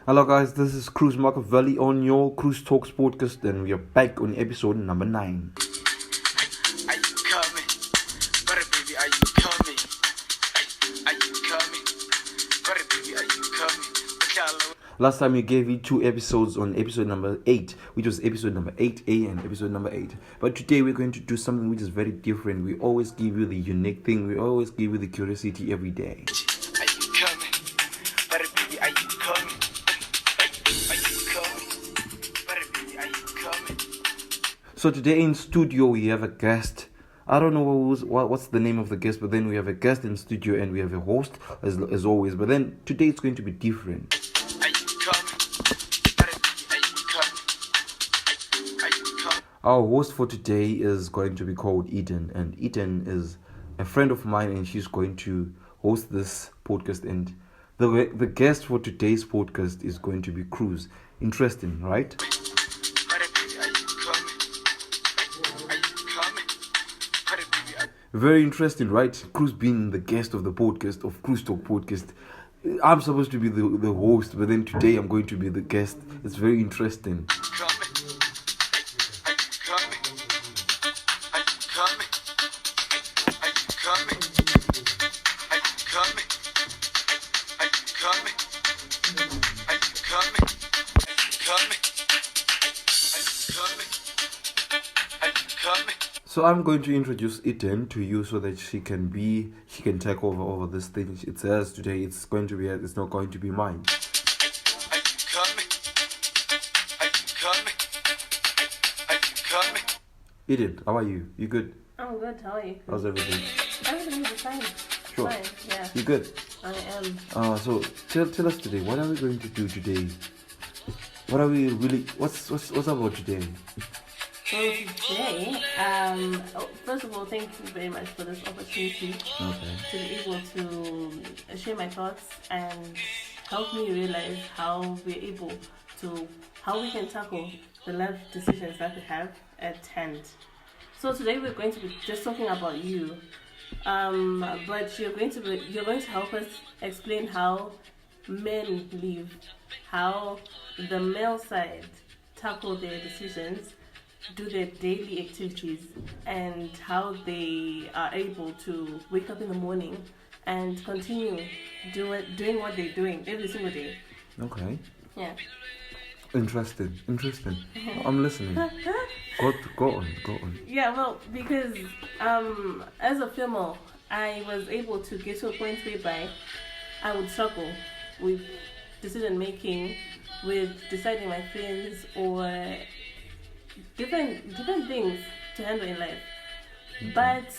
Hello guys, this is Cruz Machiavelli on your Cruz Talks podcast, and we are back on episode number 9. Last time we gave you 2 episodes on episode number 8, which was episode number 8A and episode number 8. But today we're going to do something which is very different. We always give you the unique thing. We always give you the curiosity every day. So today in studio we have a guest. I don't know what's the name of the guest, but then we have a guest in studio and we have a host as always. But then today it's going to be different. Our host for today is going to be called Eden, and Eden is a friend of mine, and she's going to host this podcast. And the guest for today's podcast is going to be Cruz. Interesting, right? Very interesting, right? Cruz being the guest of the podcast, of Cruz Talk podcast. I'm supposed to be the host, but then today I'm going to be the guest. It's very interesting. So I'm going to introduce Eden to you so that she can take over this thing. It says today it's not going to be mine. Eden, how are you? You good? I'm good. How are you? How's everything? Everything is fine. Sure. Fine. Yeah. You good? I am. So tell us today. What are we going to do today? What are we really? What's about today? So today, first of all, thank you very much for this opportunity to be able to share my thoughts and help me realize how we can tackle the life decisions that we have at hand. So today we're going to be just talking about you, but you're going to help us explain how men live, how the male side tackle their decisions, do their daily activities, and how they are able to wake up in the morning and continue doing what they're doing every single day. Okay. Yeah. Interesting. I'm listening. Go on. Yeah, well, because as a female, I was able to get to a point whereby I would struggle with decision making, with deciding my friends, or different things to handle in life. But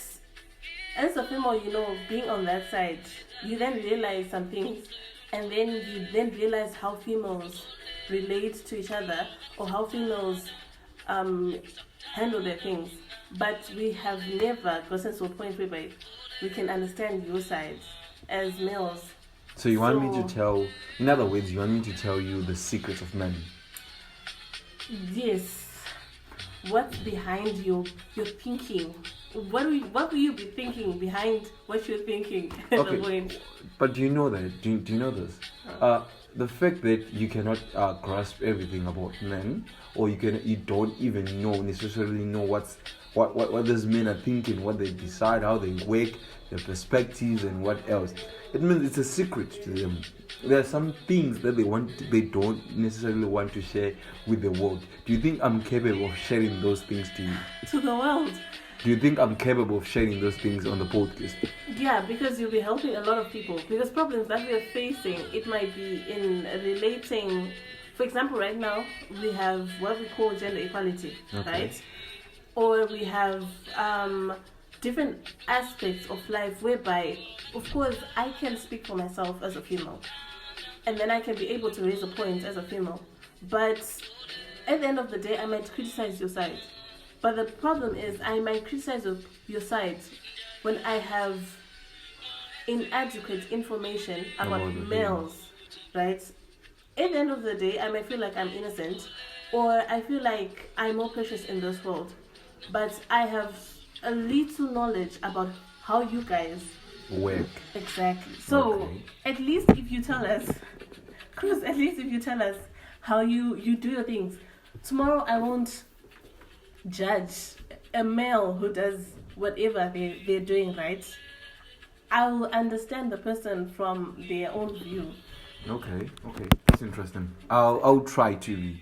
as a female, being on that side, you then realize some things, and then you realize how females relate to each other, or how females handle their things. But we have never gotten to a point whereby we can understand your side as males. So you want me to tell, in other words, you want me to tell you the secrets of men? Yes. What's behind your thinking? What will you be thinking behind what you're thinking at the point? But do you know that? Do you know this? The fact that you cannot grasp everything about men, or you don't even necessarily know what these men are thinking, what they decide, how they work, their perspectives, and what else. It means it's a secret to them. There are some things that they don't necessarily want to share with the world. Do you think I'm capable of sharing those things to you? To the world. Do you think I'm capable of sharing those things on the podcast? Yeah, because you'll be helping a lot of people. Because problems that we are facing, it might be in relating. For example, right now we have what we call gender equality, right? Or we have different aspects of life whereby, of course, I can speak for myself as a female, and then I can be able to raise a point as a female. But at the end of the day, I might criticize your side. But the problem is, I might criticize your side when I have inadequate information about males, right? At the end of the day, I might feel like I'm innocent, or I feel like I'm more precious in this world. But I have a little knowledge about how you guys work. Exactly. So Okay. at least if you tell us, Cruz, at least if you tell us how you do your things, tomorrow I won't judge a male who does whatever they're doing, right? I will understand the person from their own view. Okay, that's interesting. I'll try to be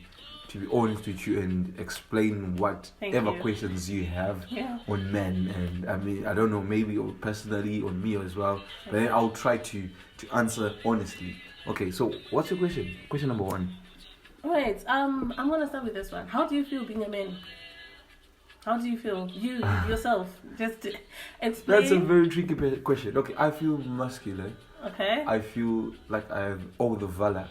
honest with you and explain whatever you. questions you have Yeah. on men, and I mean, I don't know, maybe personally on me as well, but then I'll try to answer honestly. Okay, so what's your question? Question number 1. Right. I'm gonna start with this one. How do you feel being a man? How do you feel? You yourself. Just explain. That's a very tricky question. Okay, I feel masculine. Okay. I feel like I have all the valor.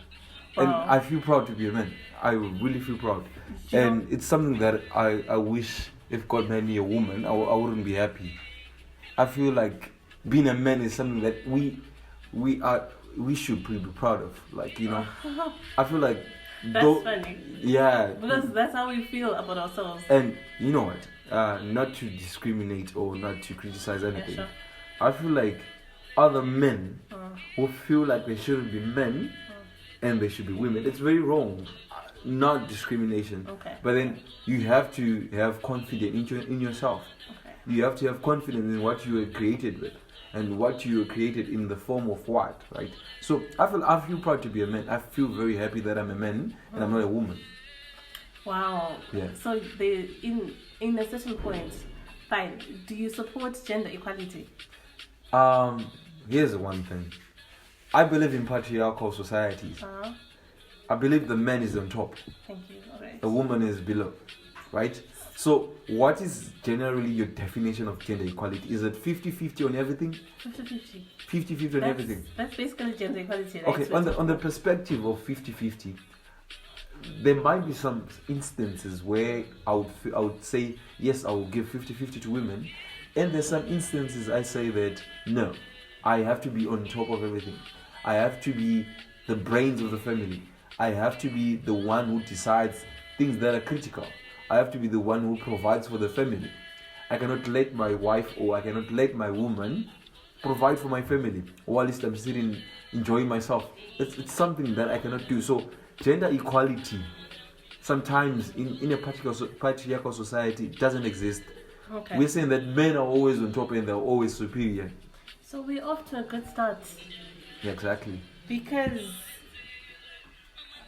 Wow. And I feel proud to be a man. I really feel proud. And it's something that I wish if God made me a woman, I wouldn't be happy. I feel like being a man is something that we should be proud of. Like, you know, I feel like That's funny. Yeah. Because that's how we feel about ourselves. And you know what? Not to discriminate or not to criticize anything. Yeah, sure. I feel like other men who feel like they shouldn't be men and they should be women. It's very wrong. Not discrimination. Okay. But then you have to have confidence in yourself. Okay. You have to have confidence in what you were created with and what you were created in the form of what, right? So I feel proud to be a man. I feel very happy that I'm a man and I'm not a woman. Wow. Yeah. So they in a certain point, fine. Do you support gender equality? Here's one thing. I believe in patriarchal societies. I believe the man is on top. Thank you. All right. The woman is below, right? So what is generally your definition of gender equality? Is it 50-50 on everything? 50-50. 50-50 on everything? That's basically gender equality, right? Okay, on the perspective of 50-50, there might be some instances where I would say, yes, I will give 50-50 to women. And there's some instances I say that, no, I have to be on top of everything. I have to be the brains of the family. I have to be the one who decides things that are critical. I have to be the one who provides for the family. I cannot let my wife or I cannot let my woman provide for my family while I'm sitting enjoying myself. It's something that I cannot do. So gender equality sometimes in a patriarchal society doesn't exist. Okay. We're saying that men are always on top and they're always superior. So we're off to a good start. Yeah, exactly. Because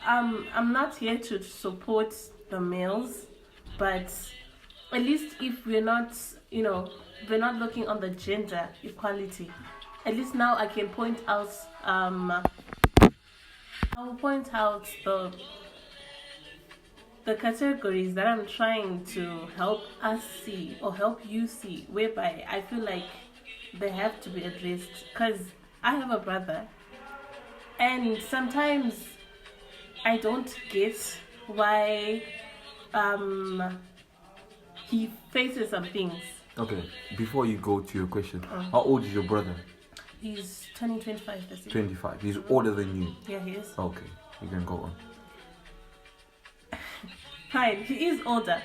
I'm not here to support the males, but at least if we're not, we're not looking on the gender equality, at least now I can point out, I'll point out the categories that I'm trying to help us see or help you see, whereby I feel like they have to be addressed. Because I have a brother, and sometimes I don't get why he faces some things. Okay, before you go to your question, how old is your brother? He's turning 25 this year. 25. He's older than you. Yeah, he is. Okay, you can go on. Fine, he is older,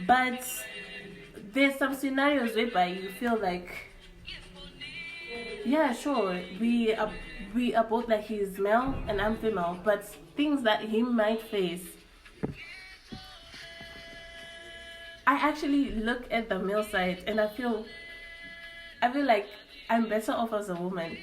but there's some scenarios whereby you feel like, yeah, sure, we are both, like, he's male and I'm female, but things that he might face, I actually look at the male side and I feel like I'm better off as a woman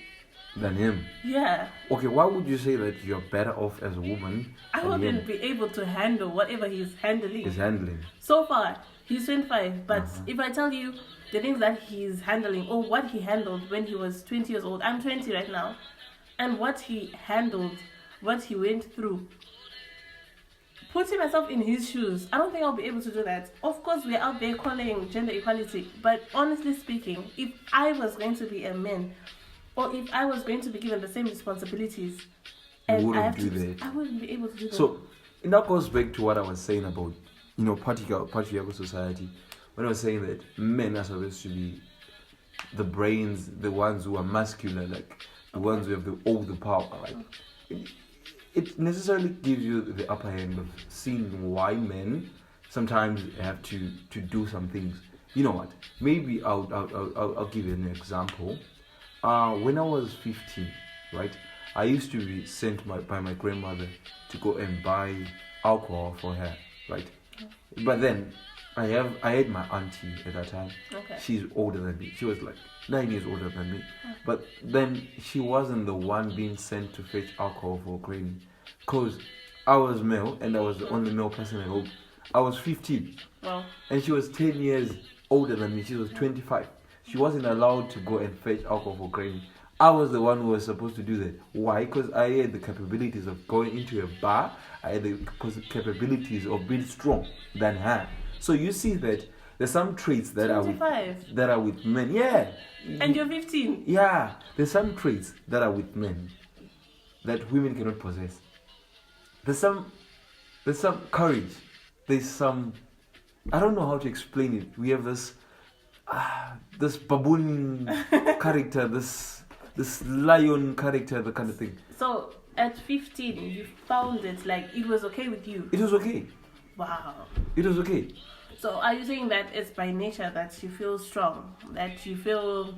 Than him? Yeah. Okay, why would you say that you're better off as a woman? I wouldn't be able to handle whatever he's handling. He's handling. So far, he's 25, but if I tell you the things that he's handling or what he handled when he was 20 years old, I'm 20 right now, and what he handled, what he went through, putting myself in his shoes, I don't think I'll be able to do that. Of course, we're out there calling gender equality, but honestly speaking, if I was going to be a man, or if I was going to be given the same responsibilities, I wouldn't be able to do that. So, and that goes back to what I was saying about, patriarchal society. When I was saying that men are supposed to be the brains, the ones who are masculine, like the ones who have all the power. Like, it necessarily gives you the upper hand of seeing why men sometimes have to do some things. You know what? Maybe I'll give you an example. When I was 15, right, I used to be sent by my grandmother to go and buy alcohol for her, right? But then I had my auntie at that time. Okay. She's older than me. She was like 9 years older than me. But then she wasn't the one being sent to fetch alcohol for granny, because I was male and I was the only male person at home. I was 15. Wow. And she was 10 years older than me. She was 25. She wasn't allowed to go and fetch alcohol for granny. I was the one who was supposed to do that. Why? Because I had the capabilities of going into a bar. I had the capabilities of being strong than her. So you see that there's some traits that 25. are with men. Yeah. And you're 15. Yeah. There's some traits that are with men that women cannot possess. There's some courage. There's some, I don't know how to explain it. We have this baboon character, this lion character, the kind of thing. So at 15, you found it like it was okay with you. It was okay. Wow. It was okay. So are you saying that it's by nature that you feel strong, that you feel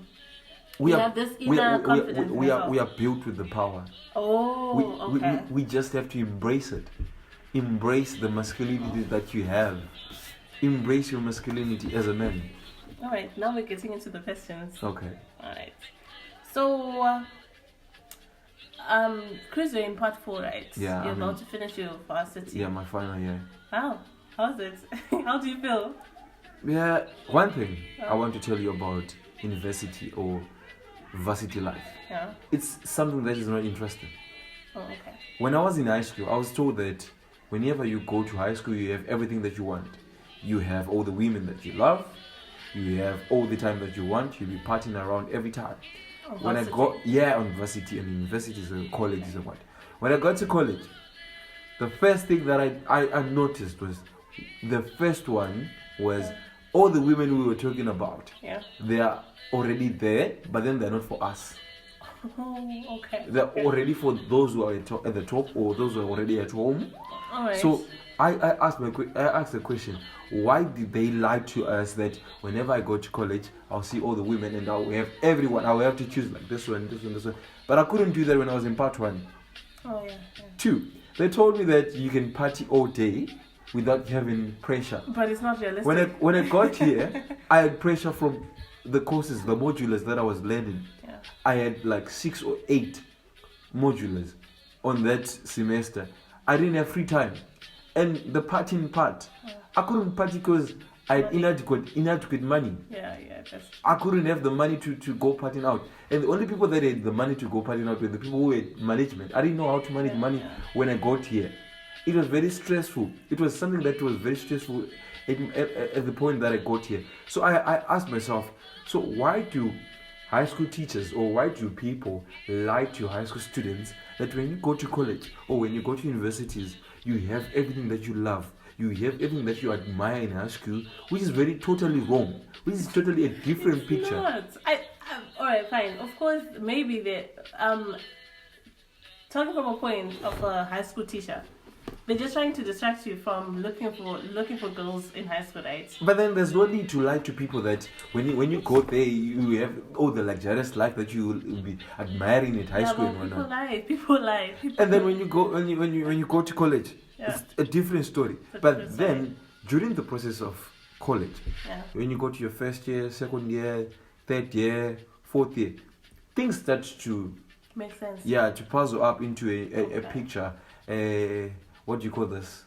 We have this inner confidence? We are built with the power. Oh, okay. We just have to embrace it. Embrace the masculinity that you have. Embrace your masculinity as a man. All right, now we're getting into the questions. Okay. All right. So, Chris, you're in part 4, right? Yeah. You're about to finish your varsity. Yeah, my final year. Wow. How's it? How do you feel? Yeah, one thing I want to tell you about university or varsity life. Yeah. It's something that is not interesting. Oh, okay. When I was in high school, I was told that whenever you go to high school, you have everything that you want. You have all the women that you love. You have all the time that you want. You'll be partying around every time. Oh, When varsity. I got, on varsity, and university is a college is a what? When I got to college, the first thing that I noticed was, the first one was all the women we were talking about. Yeah. They are already there, but then they're not for us. Oh, okay. They're okay. already for those who are at the top, or those who are already at home. All right. So I asked the question, why did they lie to us that whenever I go to college, I'll see all the women and I'll have everyone, I'll have to choose like this one, this one, this one. But I couldn't do that when I was in part 1. Oh, yeah. 2, they told me that you can party all day without having pressure. But it's not realistic. When I got here, I had pressure from the courses, the modules that I was learning. Yeah. I had like 6 or 8 modules on that semester. I didn't have free time. And the partying part, I couldn't party because I had inadequate money. Yeah. I couldn't have the money to go partying out. And the only people that had the money to go partying out were the people who had management. I didn't know how to manage money when I got here. It was very stressful. It was something that was very stressful at the point that I got here. So I asked myself, so why do high school teachers, or why do people lie to high school students that when you go to college or when you go to universities, you have everything that you love, you have everything that you admire in high school, which is totally wrong, which is totally a different picture. Not. All right, fine. Of course, maybe talking from a point of a high school teacher, they're just trying to distract you from looking for girls in high school, right? But then there's no need to lie to people that when you go there, you have all the luxurious life that you will be admiring at high school and whatnot. People lie. And then when you go to college, it's a different story. But then during the process of college, when you go to your first year, second year, third year, fourth year, things start to make sense. Yeah, to puzzle up into a picture. What do you call this?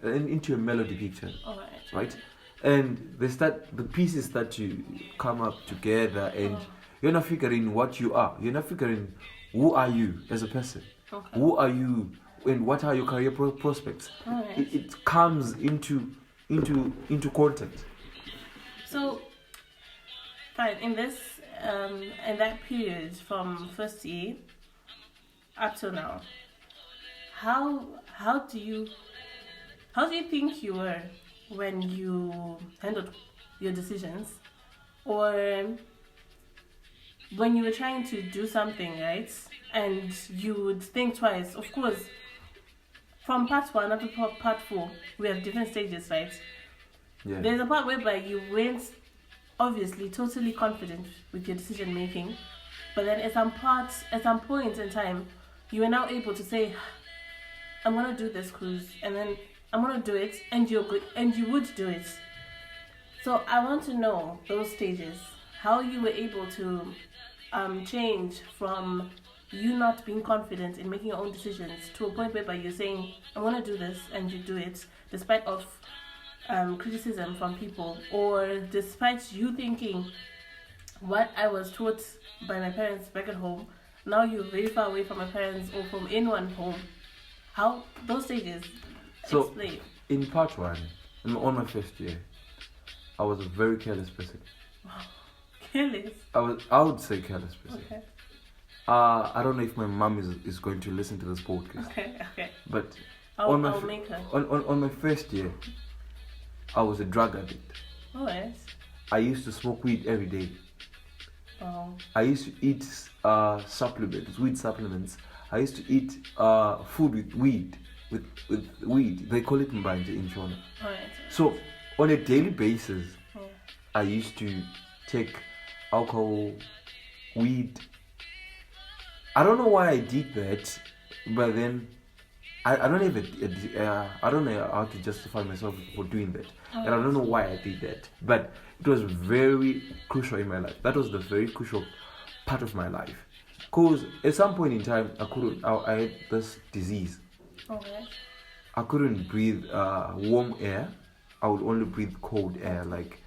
Into a melody picture. All right? And the pieces start to come up together, and you're not figuring what you are. You're not figuring who are you as a person. Okay. Who are you, and what are your career prospects? It comes into context. So, fine. In that period from first year up till now, how do you think you were when you handled your decisions, or when you were trying to do something, right? And you would think twice. Of course, from part 1 up to part 4, we have different stages, right? Yeah. There's a part whereby you weren't obviously totally confident with your decision making, but then at some point in time, you are now able to say, I'm gonna do this cruise, and then I'm gonna do it, and you're good, and you would do it. So I want to know those stages, how you were able to change from you not being confident in making your own decisions to a point whereby you're saying, I want to do this, and you do it despite of criticism from people, or despite you thinking what I was taught by my parents back at home, now you're very far away from my parents or from anyone home. How those stages? So explain. in part one, on my first year, I was a very careless person. Careless. I would say careless person. Okay. I don't know if my mom is going to listen to this podcast. Okay. But I'll make her. On my first year, I was a drug addict. Alright. I used to smoke weed every day. Oh. I used to eat supplements, weed supplements. I used to eat food with weed. With weed. They call it mbanje in Shona. Alright. So on a daily basis, Yeah. I used to take alcohol, weed. I don't know why I did that, but then I don't I don't know how to justify myself for doing that, and I don't know why I did that. But it was very crucial in my life. That was the very crucial part of my life, cause at some point in time I had this disease. Okay. I couldn't breathe warm air. I would only breathe cold air. Like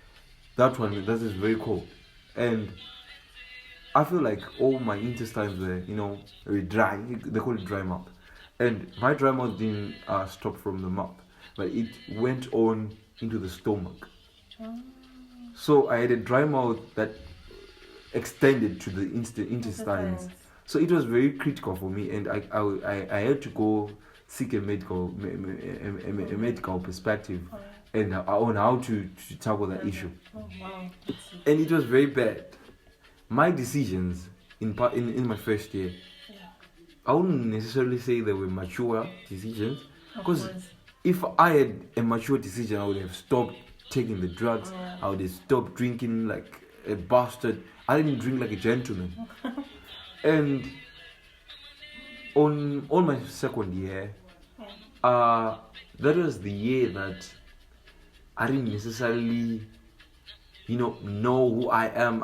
that is very cold, and I feel like all my intestines were dry. They call it dry mouth, and my dry mouth didn't stop from the mouth, but it went on into the stomach. So I had a dry mouth that extended to the intestines. So it was very critical for me, and I had to go seek a medical perspective and on how to tackle that issue. Oh, wow. And it was very bad. My decisions in my first year, I wouldn't necessarily say they were mature decisions, because if I had a mature decision, I would have stopped taking the drugs. I would have stopped drinking like a bastard. I didn't drink like a gentleman. And on my second year, that was the year that I didn't necessarily know who I am.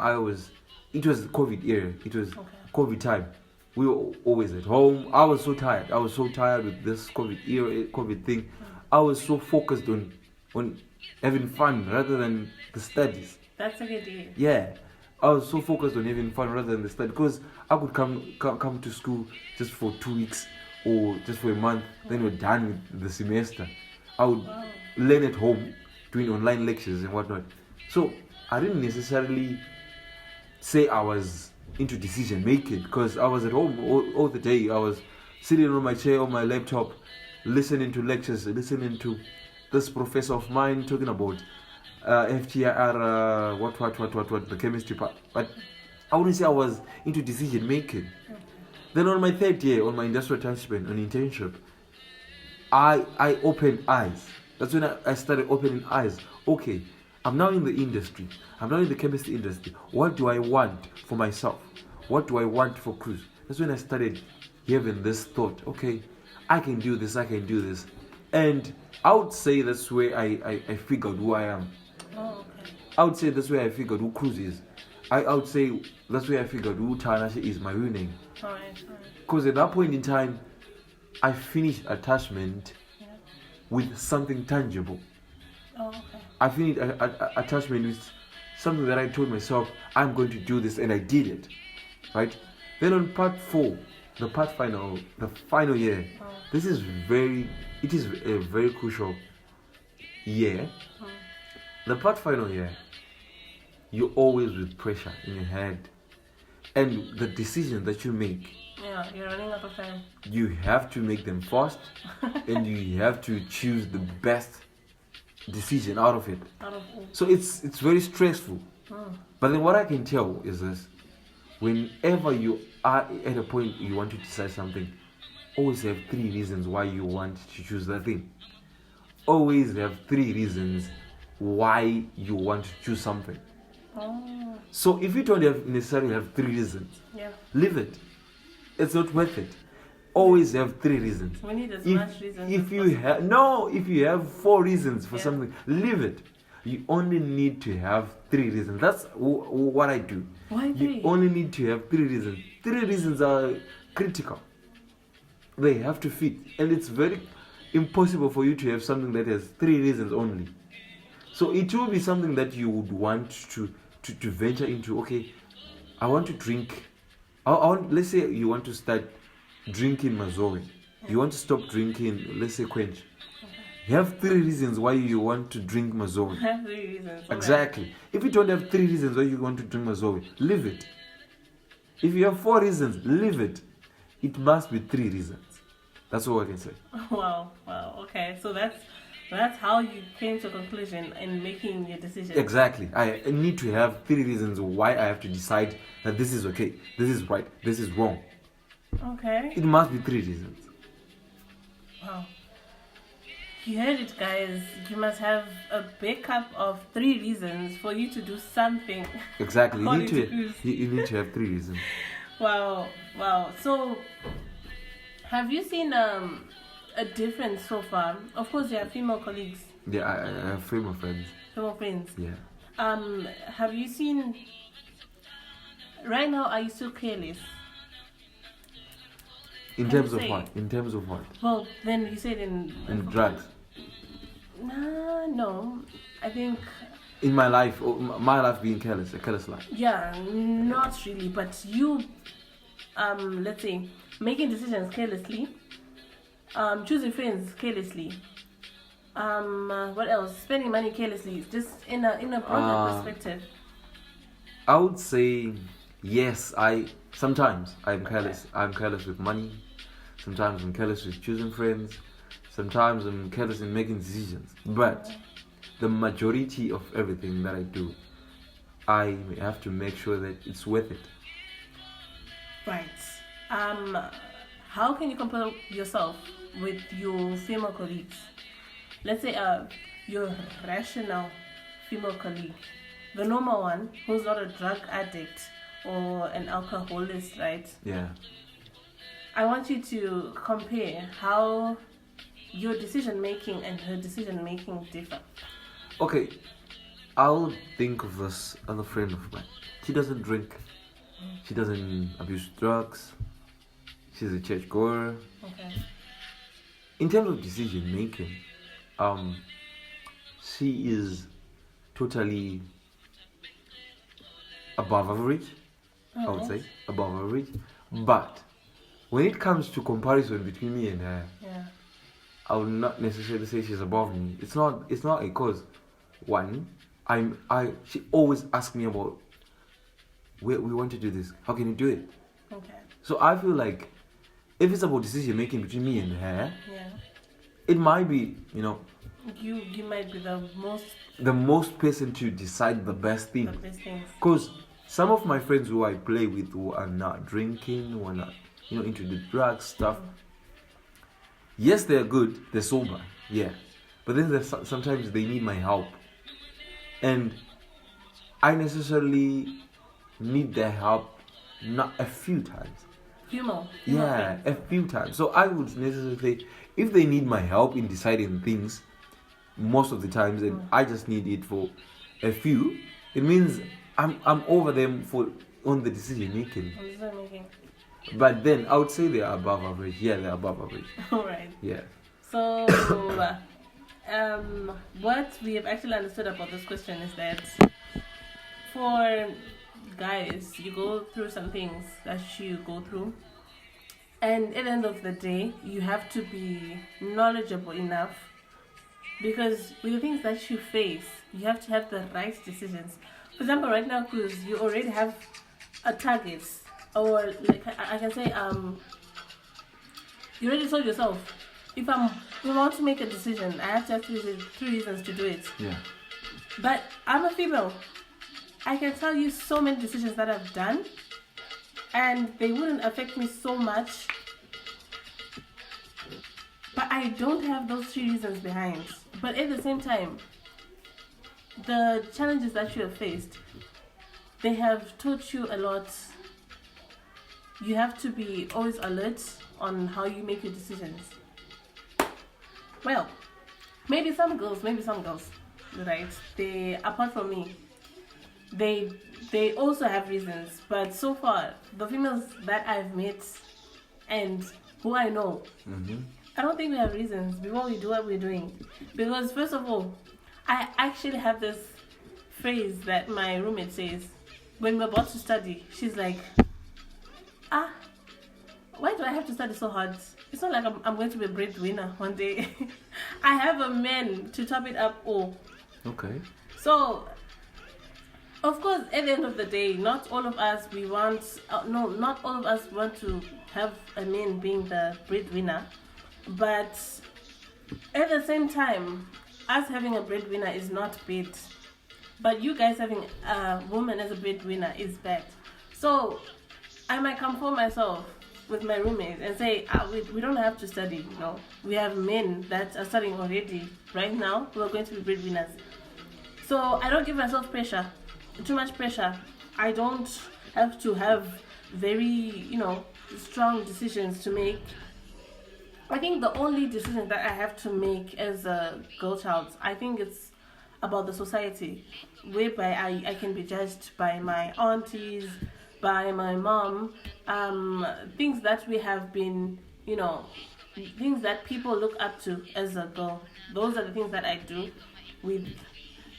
It was COVID era. It was COVID time. We were always at home. I was so tired. I was so tired with this COVID thing. I was so focused on having fun rather than the studies. That's a good deal. Yeah. I was so focused on having fun rather than the study, because I could come to school just for 2 weeks or just for a month, then we're done with the semester. I would learn at home, doing online lectures and whatnot. So I didn't necessarily say I was into decision making, because I was at home all the day. I was sitting on my chair on my laptop, listening to lectures, listening to this professor of mine talking about FTIR, what, the chemistry part. But I wouldn't say I was into decision making. Then on my third year, on my industrial attachment, on internship, I opened eyes. That's when I started opening eyes. Okay, I'm now in the industry. I'm now in the chemistry industry. What do I want for myself? What do I want for Cruise? That's when I started having this thought. Okay, I can do this. And I would say that's where I figured who I am. Oh, okay. I would say that's where I figured who Cruise is. I would say that's where I figured who Tanashe is, my real name. Alright. Because at that point in time, I finished attachment with something tangible. Oh, okay. I finished attachment with something that I told myself, I'm going to do this, and I did it. Right? Then on part 4, the final year, it is a very crucial year. The part final year, you're always with pressure in your head, and the decisions that you make, you're running out of time. you have to make them fast, and you have to choose the best decision out of it. So it's very stressful. But then what I can tell is this: whenever you are at a point you want to decide something, always have 3 reasons why you want to choose that thing. Always have 3 reasons why you want to choose something. Oh. So if you don't necessarily have 3 reasons, leave it. It's not worth it. Always have 3 reasons. We need as much reasons. If you have 4 reasons for something, leave it. You only need to have 3 reasons. That's what I do. Why 3? You only need to have 3 reasons. 3 reasons are critical. They have to fit, and it's very impossible for you to have something that has 3 reasons only. So it will be something that you would want to venture into. Okay, I want to drink. Let's say you want to start drinking Mazoe. You want to stop drinking, let's say, Quench. You have 3 reasons why you want to drink Mazoe. I have 3 reasons. Exactly. If you don't have 3 reasons why you want to drink Mazoe, leave it. If you have 4 reasons, leave it. It must be 3 reasons. That's all I can say. Wow. Okay, so that's how you came to a conclusion in making your decision. Exactly. I need to have 3 reasons why I have to decide that this is okay, this is right, this is wrong. Okay. It must be 3 reasons. Wow. You heard it, guys. You must have a backup of 3 reasons for you to do something. Exactly. You need to have 3 reasons. Wow. So, have you seen a difference so far? Of course, you have female colleagues. Yeah, I have female friends. Female friends. Yeah. Have you seen? Right now, are you still careless? In terms of what? In terms of what? Well, then you said in drugs. No. I think in my life being careless, a careless life. Yeah, not really, but you, let's say, making decisions carelessly, choosing friends carelessly, what else? Spending money carelessly, just in a broader perspective. I would say yes. Sometimes I'm careless. I'm careless with money. Sometimes I'm careless with choosing friends. Sometimes I'm careless in making decisions. But the majority of everything that I do, I have to make sure that it's worth it. Right. How can you compare yourself with your female colleagues? Let's say your rational female colleague, the normal one who's not a drug addict or an alcoholist, right? Yeah. I want you to compare how your decision making and her decision making differ. Okay, I'll think of this other friend of mine. She doesn't drink. She doesn't abuse drugs. She's a church goer. Okay. In terms of decision making, she is totally above average. I would say above average. But when it comes to comparison between me and her, I would not necessarily say she's above me. It's not because one, she always asks me about we want to do this. How can you do it? Okay. So I feel like if it's about decision making between me and her, it might be, you might be the most person to decide the best thing. The best things. Because some of my friends who I play with who are not drinking, who are not, into the drug stuff. Yes, they're good. They're sober. Yeah, but then sometimes they need my help, and I necessarily need their help not a few times. A few times. So I would necessarily say if they need my help in deciding things, most of the times, and I just need it for a few, it means I'm over them on the decision making. But then I would say they are above average. Yeah, they're above average. Alright. Yeah. So what we have actually understood about this question is that for guys, you go through some things that you go through, and at the end of the day, you have to be knowledgeable enough, because with the things that you face, you have to have the right decisions. For example, right now, Cruz, you already have a target, or like I can say, you already told yourself, if I want to make a decision, I have to have 3 reasons to do it. Yeah. But I'm a female. I can tell you so many decisions that I've done, and they wouldn't affect me so much. But I don't have those 3 reasons behind. But at the same time, the challenges that you have faced, they have taught you a lot. You have to be always alert on how you make your decisions. Well, maybe some girls, right? They, apart from me, they also have reasons. But so far, the females that I've met and who I know, I don't think we have reasons before we do what we're doing. Because first of all, I actually have this phrase that my roommate says when we're about to study. She's like, why do I have to study so hard? It's not like I'm going to be a breadwinner one day. I have a man to top it up all. Okay. So, of course, at the end of the day, not all of us not all of us want to have a man being the breadwinner. But at the same time, us having a breadwinner is not bad. But you guys having a woman as a breadwinner is bad. So I might come for myself with my roommate and say, we don't have to study, you know. We have men that are studying already right now who are going to be breadwinners. So I don't give myself pressure, too much pressure. I don't have to have very, strong decisions to make. I think the only decision that I have to make as a girl child, I think it's about the society, whereby I can be judged by my aunties, by my mom, things that we have been, things that people look up to as a girl. Those are the things that I do with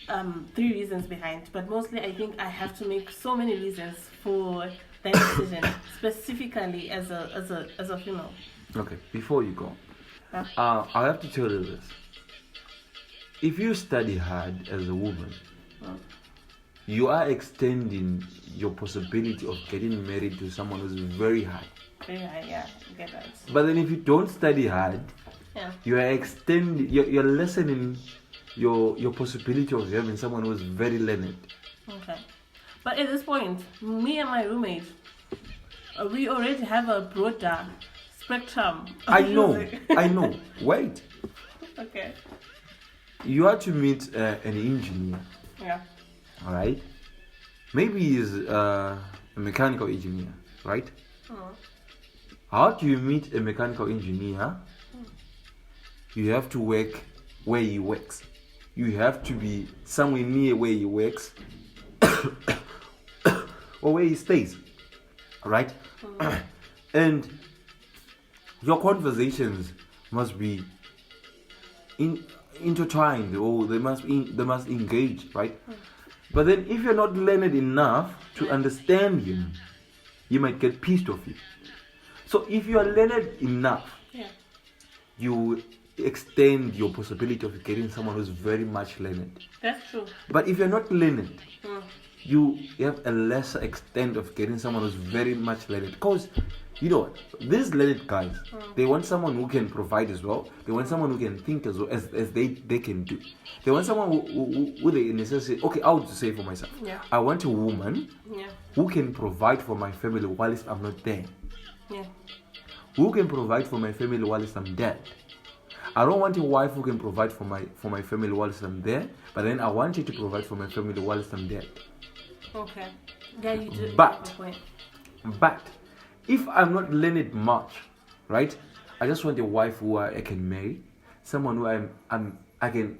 3 reasons behind. But mostly I think I have to make so many reasons for that decision, specifically as a female. Okay, before you go, I have to tell you this. If you study hard as a woman, you are extending your possibility of getting married to someone who's very high. Very high, yeah, I get that. But then if you don't study hard, you are extending, you're lessening your possibility of having someone who's very learned. Okay. But at this point, me and my roommate, we already have a broader spectrum. I know. Wait. Okay. You are to meet an engineer. Yeah. All right. Maybe he's a mechanical engineer, right? How do you meet a mechanical engineer? You have to work where he works. You have to be somewhere near where he works or where he stays, right? And your conversations must be intertwined, or they must engage, right? But then if you're not learned enough to understand him, you might get pissed off you. So if you are learned enough, you extend your possibility of getting someone who's very much learned. That's true. But if you're not learned, you have a lesser extent of getting someone who's very much learned. Because, these learned guys, they want someone who can provide as well. They want someone who can think as well as they can do. They want someone who they necessarily... Okay, I would say for myself. Yeah. I want a woman who can provide for my family whilst I'm not there. Yeah. Who can provide for my family whilst I'm dead. I don't want a wife who can provide for my family whilst I'm there, but then I want you to provide for my family whilst I'm dead. Okay. Yeah, you do. But if I'm not learned much, right? I just want a wife who I can marry, someone who I can,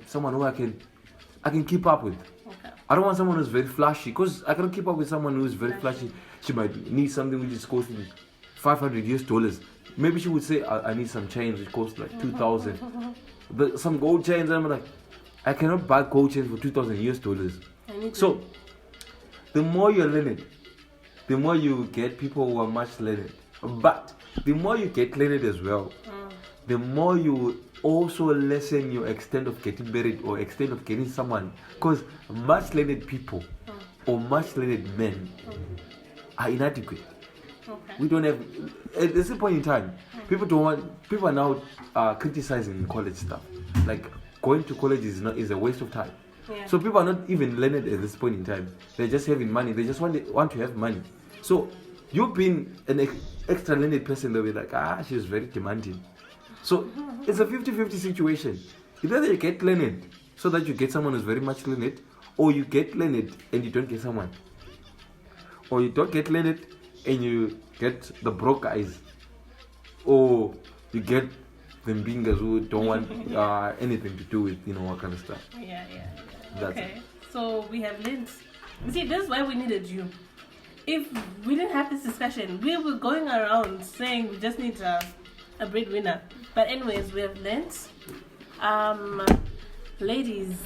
someone who I can keep up with. Okay. I don't want someone who's very flashy, because I cannot keep up with someone who's very flashy. She might need something which is costing $500. Maybe she would say, I need some chains which cost like 2,000. But some gold chains, I'm like, I cannot buy gold chains for $2,000. So, the more you're learned, the more you get people who are much learned. But the more you get learned as well, the more you also lessen your extent of getting married or extent of getting someone. Because much learned people or much learned men are inadequate. Okay. We don't have, at this point in time, people are now criticizing college stuff. Like, going to college is a waste of time. Yeah. So people are not even learned at this point in time. They're just having money. They just want to have money. So you being an extra learned person, they'll be like, she's very demanding. So it's a 50-50 situation. Either you get learned so that you get someone who's very much learned, or you get learned and you don't get someone, or you don't get learned and you get the broke guys, or you get them bingers who don't want anything to do with what kind of stuff. Yeah. That's Okay, so we have learned. You see, that's why we needed you. If we didn't have this discussion, we were going around saying we just need a breadwinner. But anyways, we have learned. Ladies,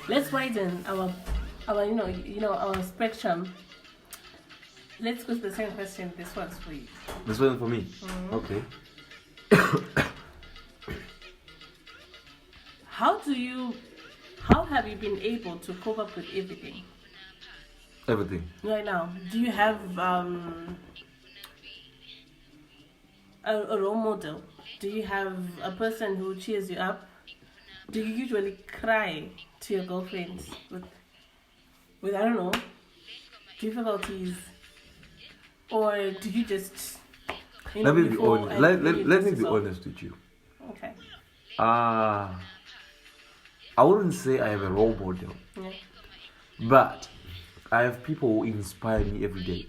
let's widen our our spectrum. Let's go to the second question. This one's for you. This one's for me. Mm-hmm. Okay. How have you been able to cope up with everything? Everything. Right now, do you have a role model? Do you have a person who cheers you up? Do you usually cry to your girlfriends with I don't know, difficulties? Or do you just let me be honest. Let me be honest with you. Okay. I wouldn't say I have a role model, but I have people who inspire me every day.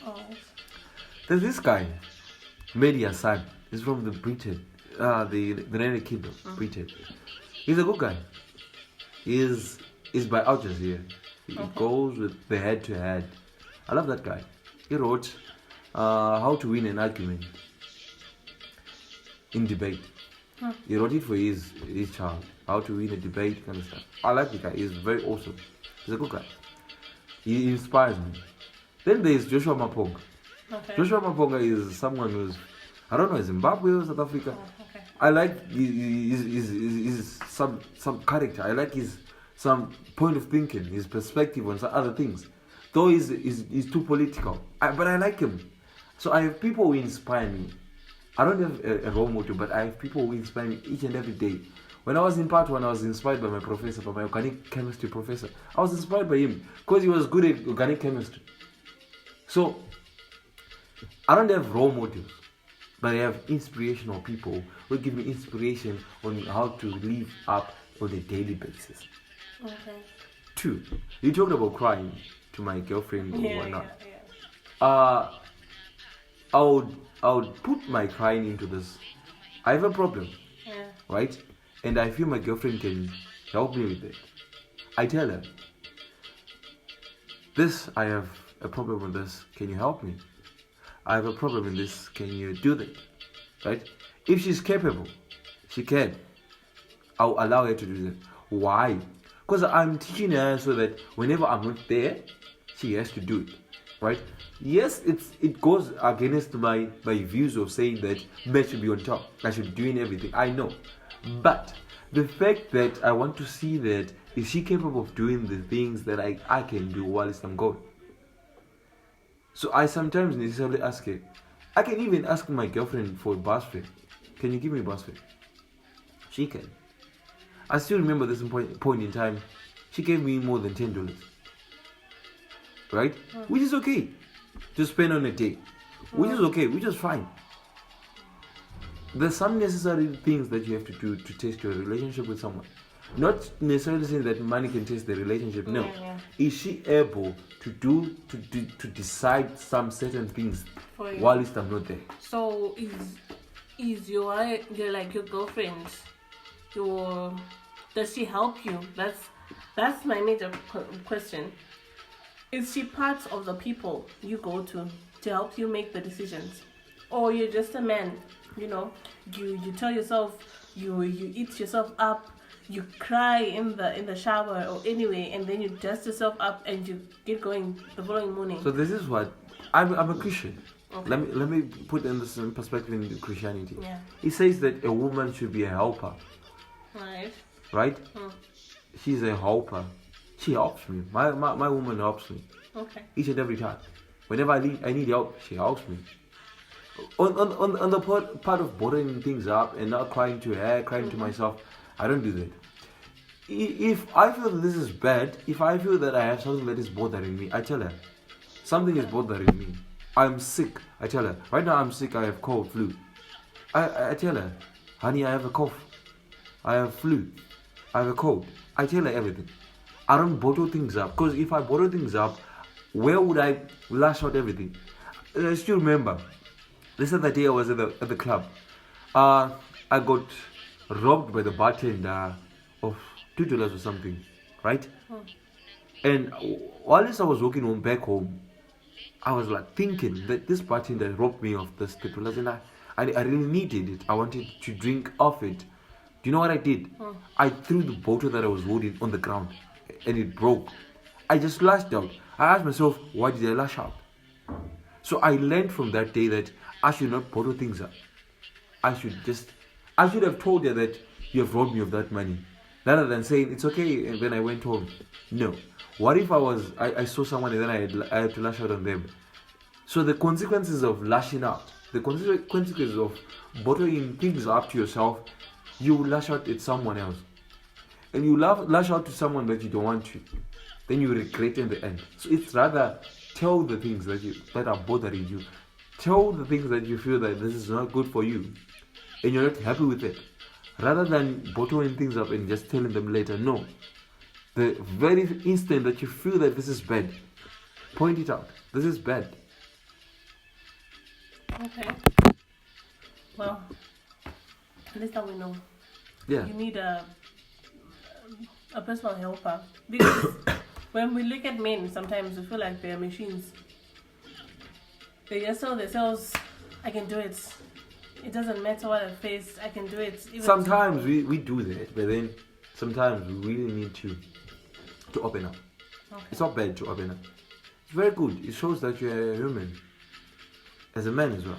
Oh. There's this guy, Mehdi Hassan. He's from the Britain, the United Kingdom, Britain. He's a good guy. He's by Al Jazeera. He goes with the head to head. I love that guy. He wrote How to Win an Argument in Debate. He wrote it for his child. How to win a debate, kind of stuff. I like the guy. He's very awesome. He's a good guy. He inspires me. Then there's Joshua Maponga. Okay. Joshua Maponga is someone who's, I don't know, Zimbabwe or South Africa. Oh, okay. I like his some character. I like his some point of thinking, his perspective on some other things. Though he's too political, but I like him. So I have people who inspire me. I don't have a role model, but I have people who inspire me each and every day. When I was in part 1, I was inspired by my professor, by my organic chemistry professor. I was inspired by him because he was good at organic chemistry. So I don't have role models, but I have inspirational people who give me inspiration on how to live up on a daily basis. Okay. 2, you talked about crying to my girlfriend or whatnot. Yeah. I would put my crying into this. I have a problem, right? And I feel my girlfriend can help me with it. I tell her, I have a problem with this. Can you help me? I have a problem in this. Can you do that? Right? If she's capable, she can. I'll allow her to do that. Why? Because I'm teaching her so that whenever I'm not there, she has to do it. Right? Yes, it goes against my views of saying that men should be on top. I should be doing everything. I know. But the fact that I want to see that, is she capable of doing the things that I can do whilst I'm gone? So I sometimes necessarily ask her. I can even ask my girlfriend for a bus fare. Can you give me a bus fare? She can. I still remember this point in time. She gave me more than $10. Right? Which is okay to spend on a day. Which is okay, which is fine. There's some necessary things that you have to do to test your relationship with someone. Not necessarily saying that money can test the relationship. No. Is she able to decide some certain things while I'm not there? So is your girlfriend, does she help you? That's my major question. Is she part of the people you go to help you make the decisions, or you're just a man? You tell yourself, you eat yourself up, you cry in the shower or anyway, and then you dust yourself up and you get going the following morning. So this is what I'm a Christian. Okay. Let me put in this in perspective in Christianity. Yeah. It says that a woman should be a helper. Right? She's a helper. She helps me. My woman helps me. Okay. Each and every time. Whenever I need help, she helps me. On the part of bottling things up and not crying to her, crying to myself, I don't do that. If I feel that this is bad, if I feel that I have something that is bothering me, I tell her, something is bothering me. I'm sick. I tell her, right now I'm sick, I have cold, flu. I tell her, honey, I have a cough. I have flu, I have a cold. I tell her everything. I don't bottle things up, because if I bottle things up, where would I lash out everything? I still remember this other day I was at the club. I got robbed by the bartender of $2 or something, right? And while I was walking home back home, I was like thinking that this bartender robbed me of this $2, and I really needed it. I wanted to drink off it. Do you know what I did? I threw the bottle that I was holding on the ground, and it broke. I just lashed out. I asked myself, why did I lash out? So I learned from that day that I should not bottle things up. I should have told her that you have robbed me of that money, rather than saying it's okay. And then I went home. No. What if I saw someone and then I had to lash out on them? So the consequences of lashing out, the consequences of bottling things up to yourself, you will lash out at someone else. And you lash out to someone that you don't want to. Then you regret in the end. So it's rather tell the things that are bothering you. Tell the things that you feel that this is not good for you, and you're not happy with it, rather than bottling things up and just telling them later. No. The very instant that you feel that this is bad, point it out. This is bad. Okay. Well, at least now we know. Yeah. You need a personal helper, because when we look at men, sometimes we feel like they're machines. They just tell themselves, I can do it. It doesn't matter what I face, I can do it. Sometimes we do that, but then sometimes we really need to open up. Okay. It's not bad to open up. It's very good. It shows that you're a human. As a man as well.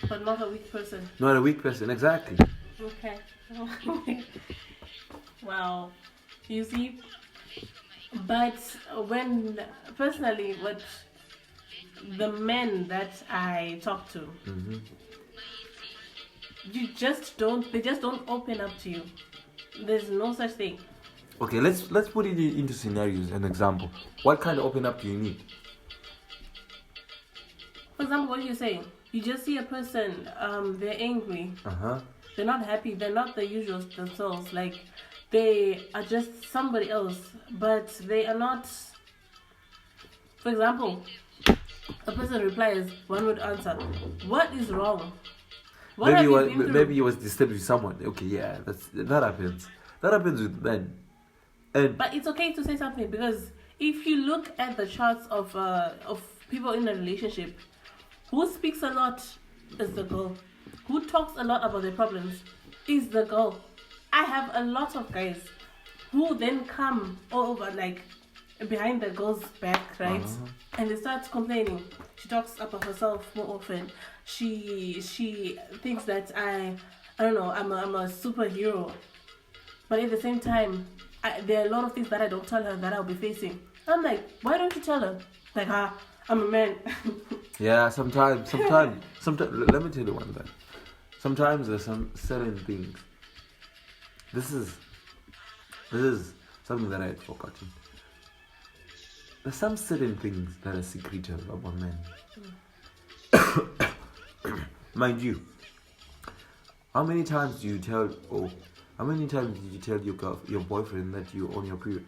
But not a weak person. Not a weak person, exactly. Okay. Wow. You see? But when, personally, what the men that I talk to, they just don't open up to you. There's no such thing. Okay, let's put it into scenarios. An example. What kind of open up do you need? For example, what you're saying, you just see a person, they're angry, they're not happy, they're not the usual themselves, like they are just somebody else, but they are not. For example, a person replies, one would answer, what is wrong? Maybe he was disturbed with someone. Okay, yeah, that happens. That happens with men. But it's okay to say something, because if you look at the charts of people in a relationship, who speaks a lot is the girl. Who talks a lot about their problems is the girl. I have a lot of guys who then come over, like, behind the girl's back, right? And they start complaining. She talks about herself more often. She thinks that I don't know, I'm a superhero. But at the same time, there are a lot of things that I don't tell her that I'll be facing. I'm like, why don't you tell her? Like, I'm a man. Yeah, sometimes. Let me tell you one thing. Sometimes there's some certain things. This is something that I had forgotten. There's some certain things that are secretive about men. Mind you, how many times did you tell your boyfriend that you're on your period?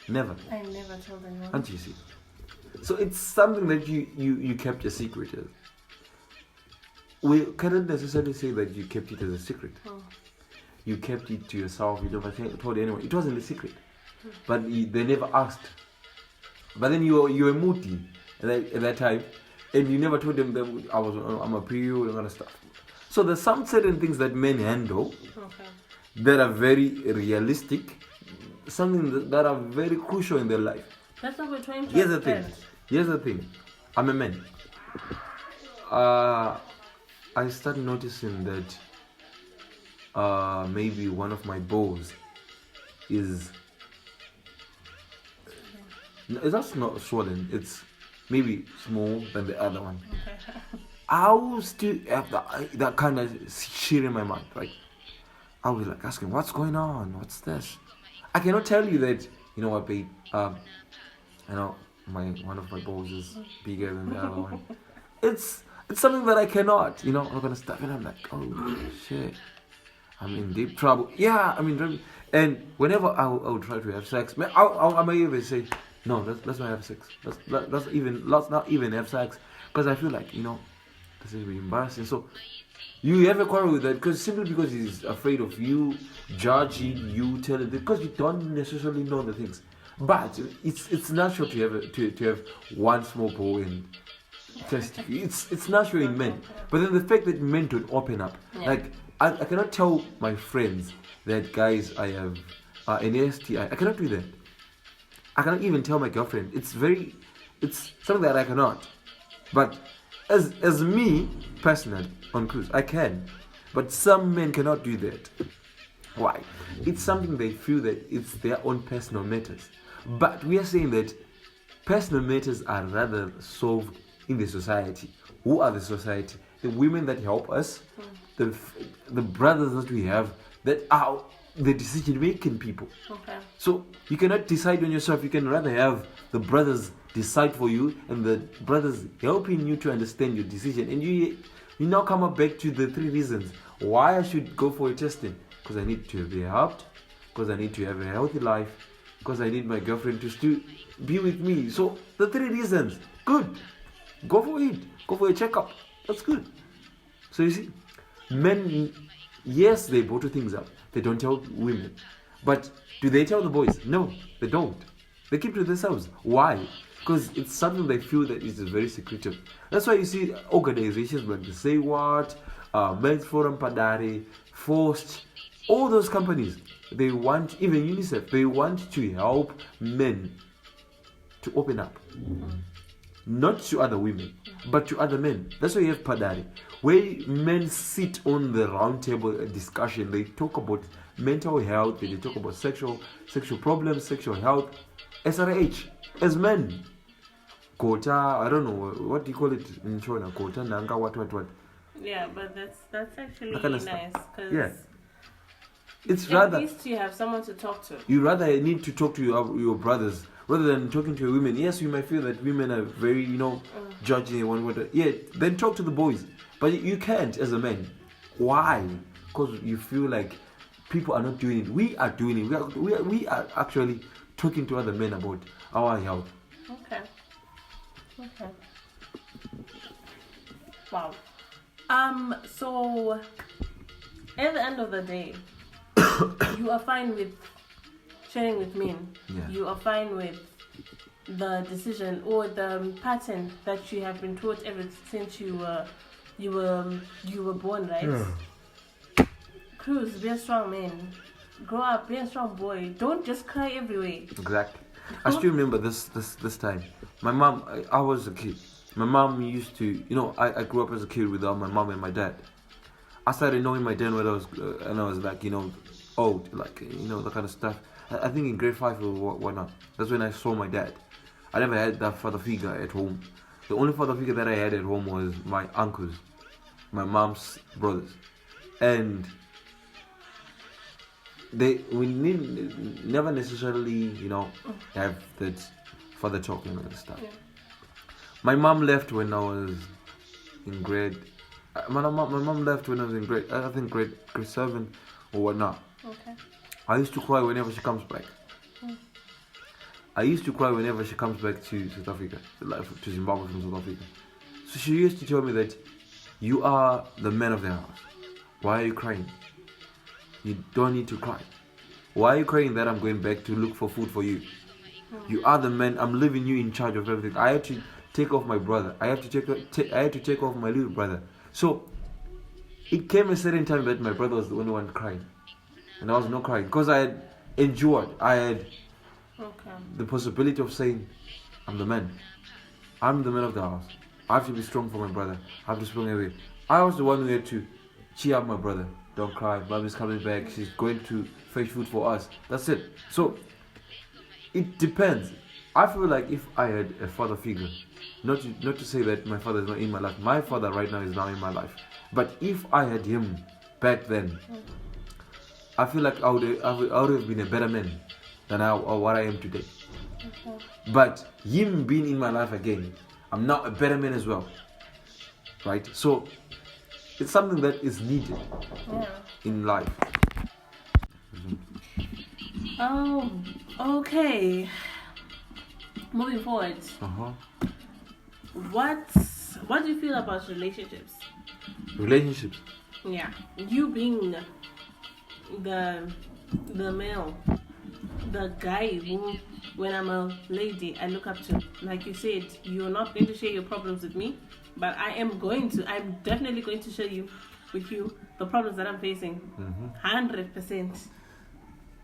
Never. I never told anyone. Can't you see? So it's something that you kept a secret. We cannot necessarily say that you kept it as a secret. You kept it to yourself. You never told anyone. It wasn't a secret. But they never asked. But then you were moody at that time, and you never told them that I'm a period and all that kind of stuff. So there's some certain things that men handle that are very realistic, something that are very crucial in their life. That's what we're trying to Here's understand. the thing. I'm a man. I started noticing that maybe one of my balls is it's not swollen. It's maybe small than the other one. I will still have that kind of shit in my mind. Like, I'll be like asking, what's going on? What's this? I cannot tell you that, you know what, babe, I know one of my balls is bigger than the other one. It's something that I cannot, I'm gonna stop, and I'm like, oh shit. I'm in deep trouble. Yeah, I'm in trouble. And whenever I'll try to have sex, man, I may even say, no, let's not have sex. Let's not even have sex, because I feel like, this is really embarrassing. So you have a quarrel with that simply because he's afraid of you judging you, telling because you don't necessarily know the things. But it's natural to have one small ball and test. It's natural in men. But then the fact that men don't open up, like I cannot tell my friends that, guys, I have an STI. I cannot do that. I cannot even tell my girlfriend. It's something that I cannot. But as me personally on cruise, I can. But some men cannot do that. Why? It's something they feel that it's their own personal matters. But we are saying that personal matters are rather solved in the society. Who are the society? The women that help us, the brothers that we have that are the decision-making people. Okay. So you cannot decide on yourself. You can rather have the brothers decide for you, and the brothers helping you to understand your decision. And you now come up back to the 3 reasons why I should go for a testing. Because I need to be helped, because I need to have a healthy life, because I need my girlfriend to still be with me. So the 3 reasons, good. Go for it. Go for a checkup. That's good. So you see, men, yes, they bottle things up. They don't tell women. But do they tell the boys? No, they don't. They keep to themselves. Why? Because it's something they feel that is very secretive. That's why you see organizations like the Say What, Men's Forum Padari, Forced, all those companies, they want, even UNICEF, they want to help men to open up. Not to other women, but to other men. That's why you have Padari, where men sit on the round table discussion. They talk about mental health, they talk about sexual problems, sexual health, SRH, as men. Kota, I don't know, what do you call it in Shona? Kota, Nanga, what? Yeah, but that's actually that kind of nice. Yeah. It's at rather, least you have someone to talk to. you rather need to talk to your brothers rather than talking to women. Yes, you might feel that women are very, judging one another. Yeah, then talk to the boys. But you can't as a man. Why? Because you feel like people are not doing it. We are doing it. We are actually talking to other men about our health. Okay. Wow. So at the end of the day, you are fine with sharing with men. Yeah. You are fine with the decision or the pattern that you have been taught ever since you were born, right? Yeah. Cruz, be a strong man. Grow up, be a strong boy. Don't just cry everywhere. Exactly. I still remember this time. My mom, I was a kid. My mom used to, I grew up as a kid without my mom and my dad. I started knowing my dad when I was like, old, like, that kind of stuff. I think in grade 5 or whatnot. That's when I saw my dad. I never had that father figure at home. The only father figure that I had at home was my uncles, my mom's brothers. And we never necessarily, have that father talk and stuff. Yeah. My mom left when I was in grade. My mom left when I was in grade. I think grade 7 or whatnot. Okay. I used to cry whenever she comes back. I used to cry whenever she comes back to South Africa, to Zimbabwe from South Africa. So she used to tell me that you are the man of the house. Why are you crying? You don't need to cry. Why are you crying that I'm going back to look for food for you? You are the man. I'm leaving you in charge of everything. I had to take off my brother. I had to take off my little brother. So it came a certain time that my brother was the only one crying, and I was not crying because I had endured. I had the possibility of saying, "I'm the man. I'm the man of the house. I have to be strong for my brother. I have to spring away." I was the one who had to cheer up my brother. Don't cry. Mommy's coming back. She's going to fetch food for us. That's it. So it depends. I feel like if I had a father figure, not to say that my father is not in my life. My father right now is now in my life. But if I had him back then, I feel like I would have been a better man than what I am today. But him being in my life again, I'm now a better man as well. Right? So It's something that is needed in life. Oh, okay. Moving forward. What do you feel about relationships? Relationships? Yeah. You being the male, the guy who, when I'm a lady, I look up to. Like you said, you're not going to share your problems with me, but I'm definitely going to share with you the problems that I'm facing. 100%.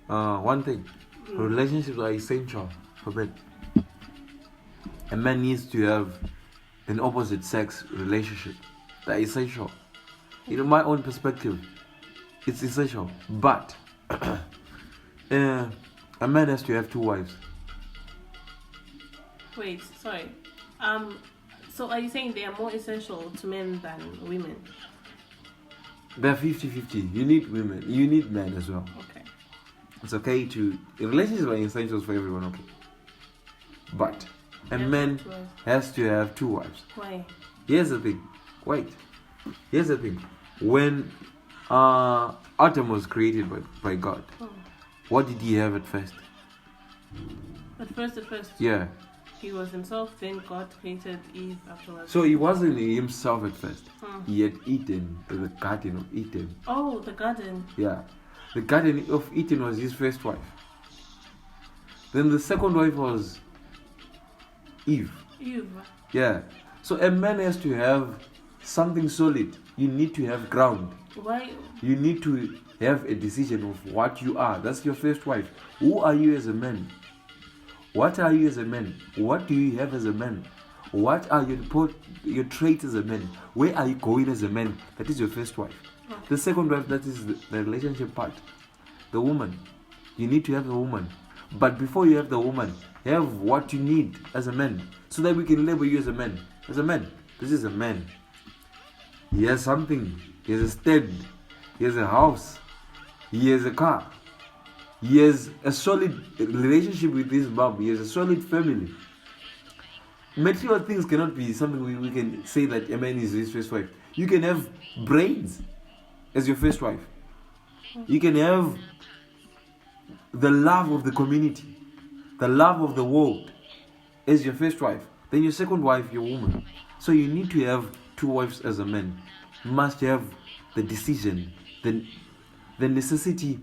One thing, relationships are essential for men. A man needs to have an opposite sex relationship. They're essential. In my own perspective, it's essential. But a man has to have 2 wives. Wait, sorry. So are you saying they are more essential to men than women? They're 50-50. You need women. You need men as well. Okay. It's okay to... Relationships are essentials for everyone, okay? But a man has to have 2 wives. Why? Here's the thing. Wait. Here's the thing. When Adam was created by God, what did he have at first? At first? Yeah. He was himself, then God created Eve afterwards. So he wasn't himself at first. He had eaten the Garden of Eden. Oh, the garden. Yeah. The Garden of Eden was his first wife. Then the second wife was Eve. Yeah. So a man has to have something solid. You need to have ground. Why? You need to have a decision of what you are. That's your first wife. Who are you as a man? What are you as a man? What do you have as a man? What are your traits as a man? Where are you going as a man? That is your first wife. The second wife, that is the relationship part. The woman. You need to have the woman. But before you have the woman, have what you need as a man. So that we can label you as a man. As a man. This is a man. He has something. He has a stand. He has a house. He has a car. He has a solid relationship with his mom. He has a solid family. Material things cannot be something we can say that a man is his first wife. You can have brains as your first wife. You can have the love of the community, the love of the world as your first wife. Then your second wife, your woman. So you need to have 2 wives as a man. You must have the decision, the necessity,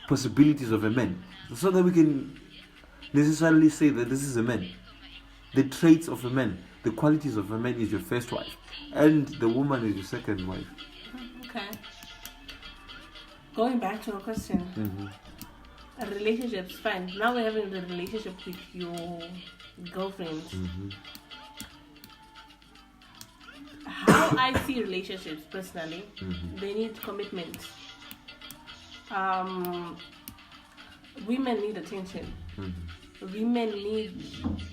possibilities of a man, so that we can necessarily say that this is a man. The traits of a man, the qualities of a man is your first wife, and the woman is your second wife. Okay. Going back to our question, relationships, fine. Now we're having the relationship with your girlfriend. How I see relationships personally, they need commitment. Women need attention. Women need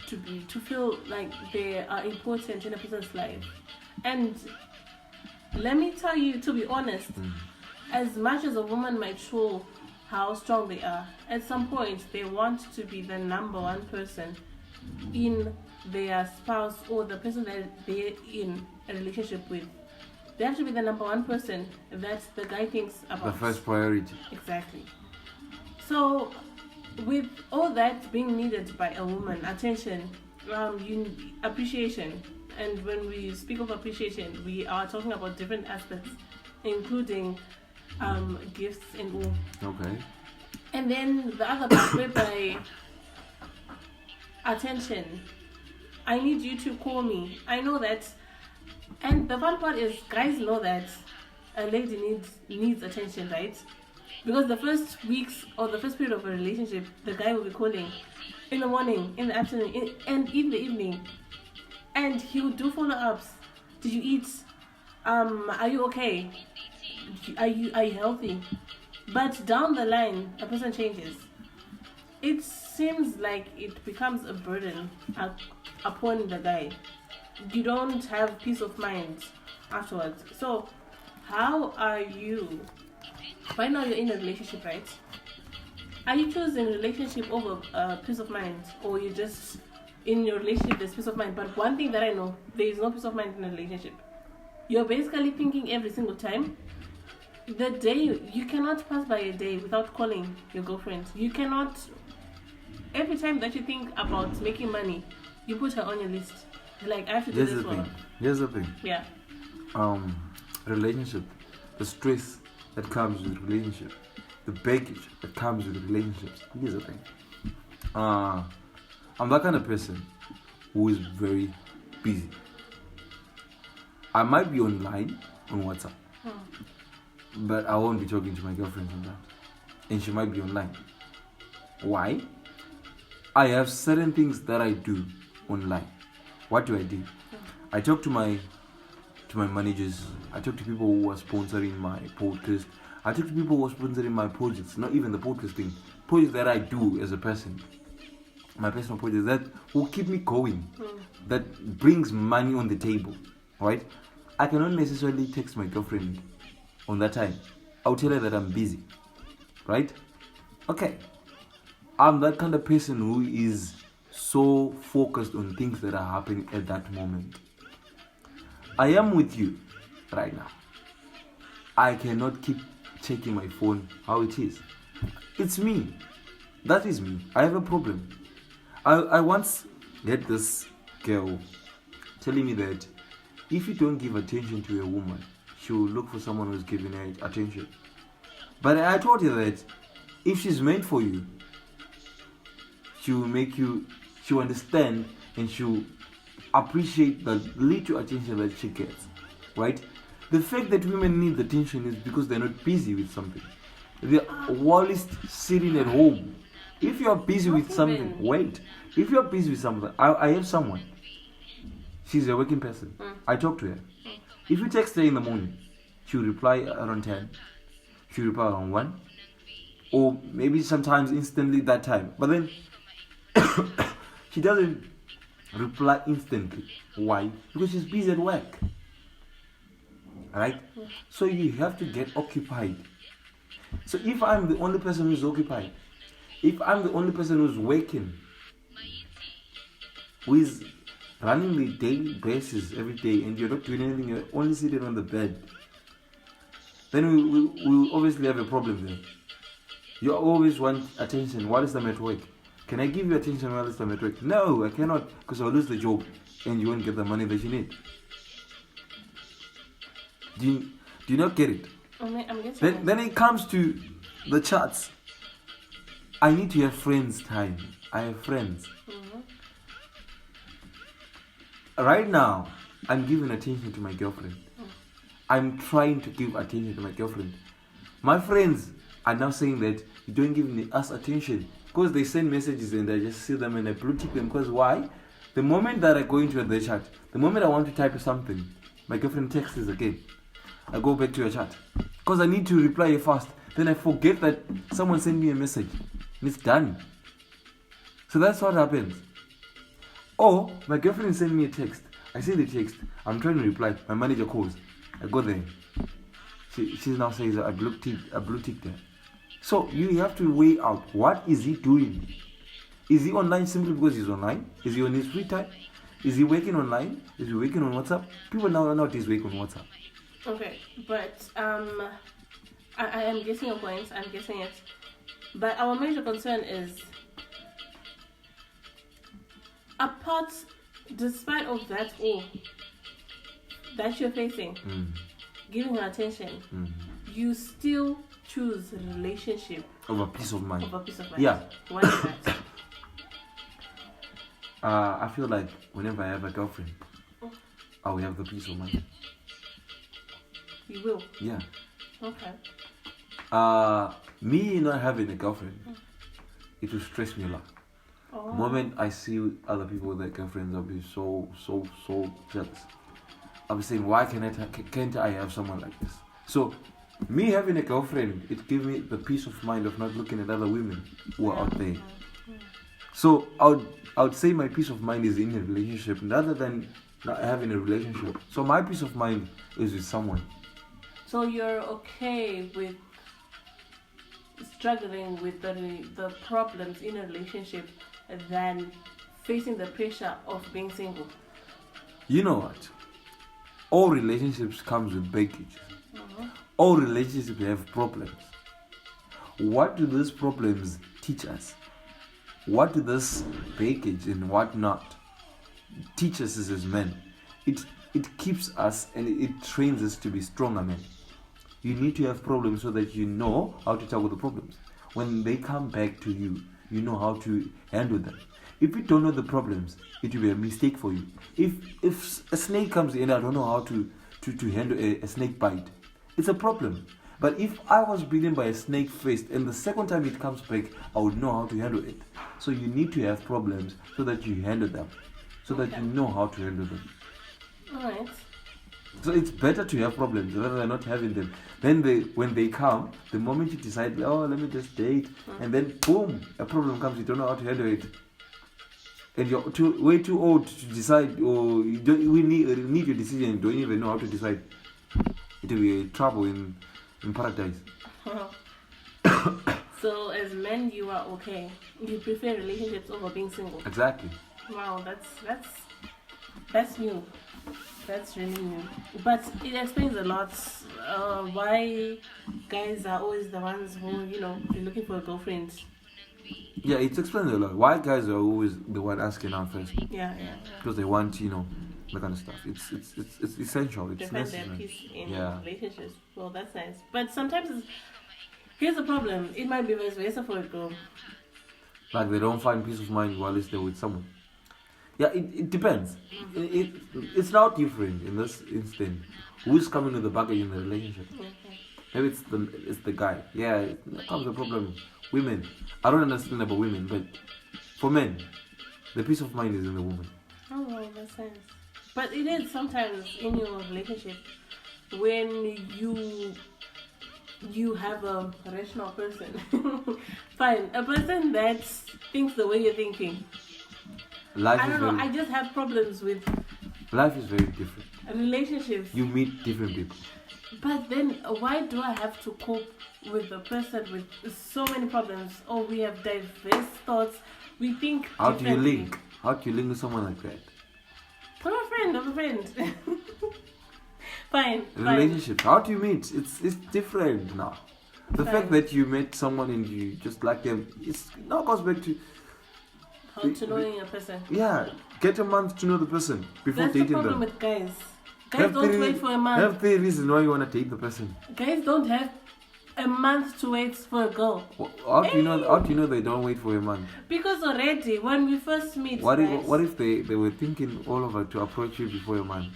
to feel like they are important in a person's life. And let me tell you, to be honest, as much as a woman might show how strong they are, at some point they want to be the number one person in their spouse or the person that they're in a relationship with. They have to be the number one person that the guy thinks about. The first priority. Exactly. So, with all that being needed by a woman, attention, appreciation, and when we speak of appreciation, we are talking about different aspects, including gifts and all. Okay. And then the other part whereby attention. I need you to call me. I know that. And the fun part is, guys know that a lady needs attention, right? Because the first weeks or the first period of a relationship, the guy will be calling in the morning, in the afternoon, and in the evening. And he will do follow-ups. Did you eat? Are you okay? Are you healthy? But down the line, a person changes. It seems like it becomes a burden upon the guy. You don't have peace of mind afterwards. So, how are you? Right now, you're in a relationship, right? Are you choosing relationship over peace of mind, or you just in your relationship there's peace of mind? But one thing that I know, there is no peace of mind in a relationship. you're basically thinking every single time. The day, you cannot pass by a day without calling your girlfriend. You cannot. Every time that you think about making money, you put her on your list. Like, I have to do this one. Here's the thing. Yeah. Relationship, the stress that comes with relationship, the baggage that comes with relationships. Here's the thing. I'm that kind of person who is very busy. I might be online on WhatsApp, but I won't be talking to my girlfriend sometimes, and she might be online. Why? I have certain things that I do online. What do? I talk to my managers. I talk to people who are sponsoring my podcast. I talk to people who are sponsoring my projects. Not even the podcast thing. Projects that I do as a person. My personal projects that will keep me going. That brings money on the table. Right? I cannot necessarily text my girlfriend on that time. I'll tell her that I'm busy. Right? Okay. I'm that kind of person who is so focused on things that are happening at that moment. I am with you right now. I cannot keep checking my phone how it is. It's me. That is me. I have a problem. I once had this girl telling me that if you don't give attention to a woman, she will look for someone who's giving her attention. But I told her that if she's meant for you, she will make you, she will understand, and she will appreciate the little attention that she gets, right? The fact that women need attention is because they're not busy with something. They're always sitting at home. If you're busy with something, wait. If you're busy with something, I have someone. She's a working person. I talk to her. If you text her in the morning, she'll reply around 10. She'll reply around 1. Or maybe sometimes instantly that time. But then she doesn't reply instantly. Why? Because she's busy at work. Alright? So you have to get occupied. So if I'm the only person who's occupied, if I'm the only person who's working, who is running the daily basis every day, and you're not doing anything, you're only sitting on the bed, then we'll obviously have a problem there. You always want attention whilst I'm at work. Can I give you attention whilst I'm at work? No, I cannot, because I'll lose the job and you won't get the money that you need. Do you not get it? I'm getting Then it comes to the chats. I need to have friends time. I have friends. Right now, I'm giving attention to my girlfriend. I'm trying to give attention to my girlfriend. My friends are now saying that you don't give us attention because they send messages and I just see them and I blue tick them. Because why? The moment that I go into the chat, the moment I want to type something, my girlfriend texts again. I go back to your chat because I need to reply fast. Then I forget that someone sent me a message and it's done. So that's what happens. Or my girlfriend sent me a text. I see the text. I'm trying to reply. My manager calls. I go there. She now says I blue ticked her. So you have to weigh out, what is he doing? Is he online simply because he's online? Is he on his free time? Is he working online? Is he working on WhatsApp? People now know he's working on WhatsApp. Okay, but I am getting your point. I'm getting it. But our major concern is, apart, despite of that all that you're facing, giving her attention, you still choose relationship over peace of mind. Yeah. Why is that? I feel like whenever I have a girlfriend, I will have the peace of mind. You will? Yeah. Okay. Me not having a girlfriend, it will stress me a lot. The moment I see other people with their girlfriends, I'll be so jealous. I'll be saying, why can't I have someone like this? So, me having a girlfriend, it gives me the peace of mind of not looking at other women who are out there. So, I would say my peace of mind is in a relationship rather than not having a relationship. So, my peace of mind is with someone. So, you're okay with struggling with the problems in a relationship than facing the pressure of being single? You know what? All relationships comes with baggage. All relationships have problems. What do these problems teach us? What do this baggage and whatnot teach us as men? It keeps us and it trains us to be stronger men. You need to have problems so that you know how to tackle the problems. When they come back to you, you know how to handle them. If you don't know the problems, it will be a mistake for you. If a snake comes in, I don't know how to handle a snake bite. It's a problem. But if I was bitten by a snake first and the second time it comes back, I would know how to handle it. So you need to have problems so that you handle them. So that you know how to handle them. Alright. So it's better to have problems rather than not having them. Then when they come, the moment you decide, oh, let me just date, and then boom, a problem comes, you don't know how to handle it. And you're way too old to decide, or we need your decision, you don't even know how to decide. It will be trouble in paradise. So as men, you are okay. You prefer relationships over being single. Exactly. Wow, that's new. That's really new. But it explains a lot why guys are always the ones who, you're looking for a girlfriend. Yeah, it explains a lot. Why guys are always the one asking out first. Yeah. Because they want, that kind of stuff. It's essential. It's they find necessary. their peace in relationships. Well, that's nice. But sometimes here's the problem. It might be vice versa for a girl. Like they don't find peace of mind while they're with someone. Yeah, it depends. It's now different in this instant. Who's coming with the baggage in the relationship? Okay. Maybe it's the guy. Yeah, it comes a problem. Women. I don't understand about women, but for men, the peace of mind is in the woman. Oh, well, that's nice. But it is sometimes in your relationship when you have a rational person. Fine, a person that thinks the way you're thinking. I just have problems with life is very different. Relationships. You meet different people. But then why do I have to cope with a person with so many problems? Oh, we have diverse thoughts. We think How do you link? How do you link with someone like that? I'm a friend. Fine. Relationship. How do you meet? It's different now. The fact that you met someone and you just like them, it's now goes back to how to knowing a person. Yeah, get a month to know the person before dating them. That's the problem with guys. Guys don't wait for a month. Have 3 reasons why you want to date the person. Guys don't have a month to wait for a girl. How do you know they don't wait for a month? Because already when we first meet, what if they were thinking all over to approach you before a month?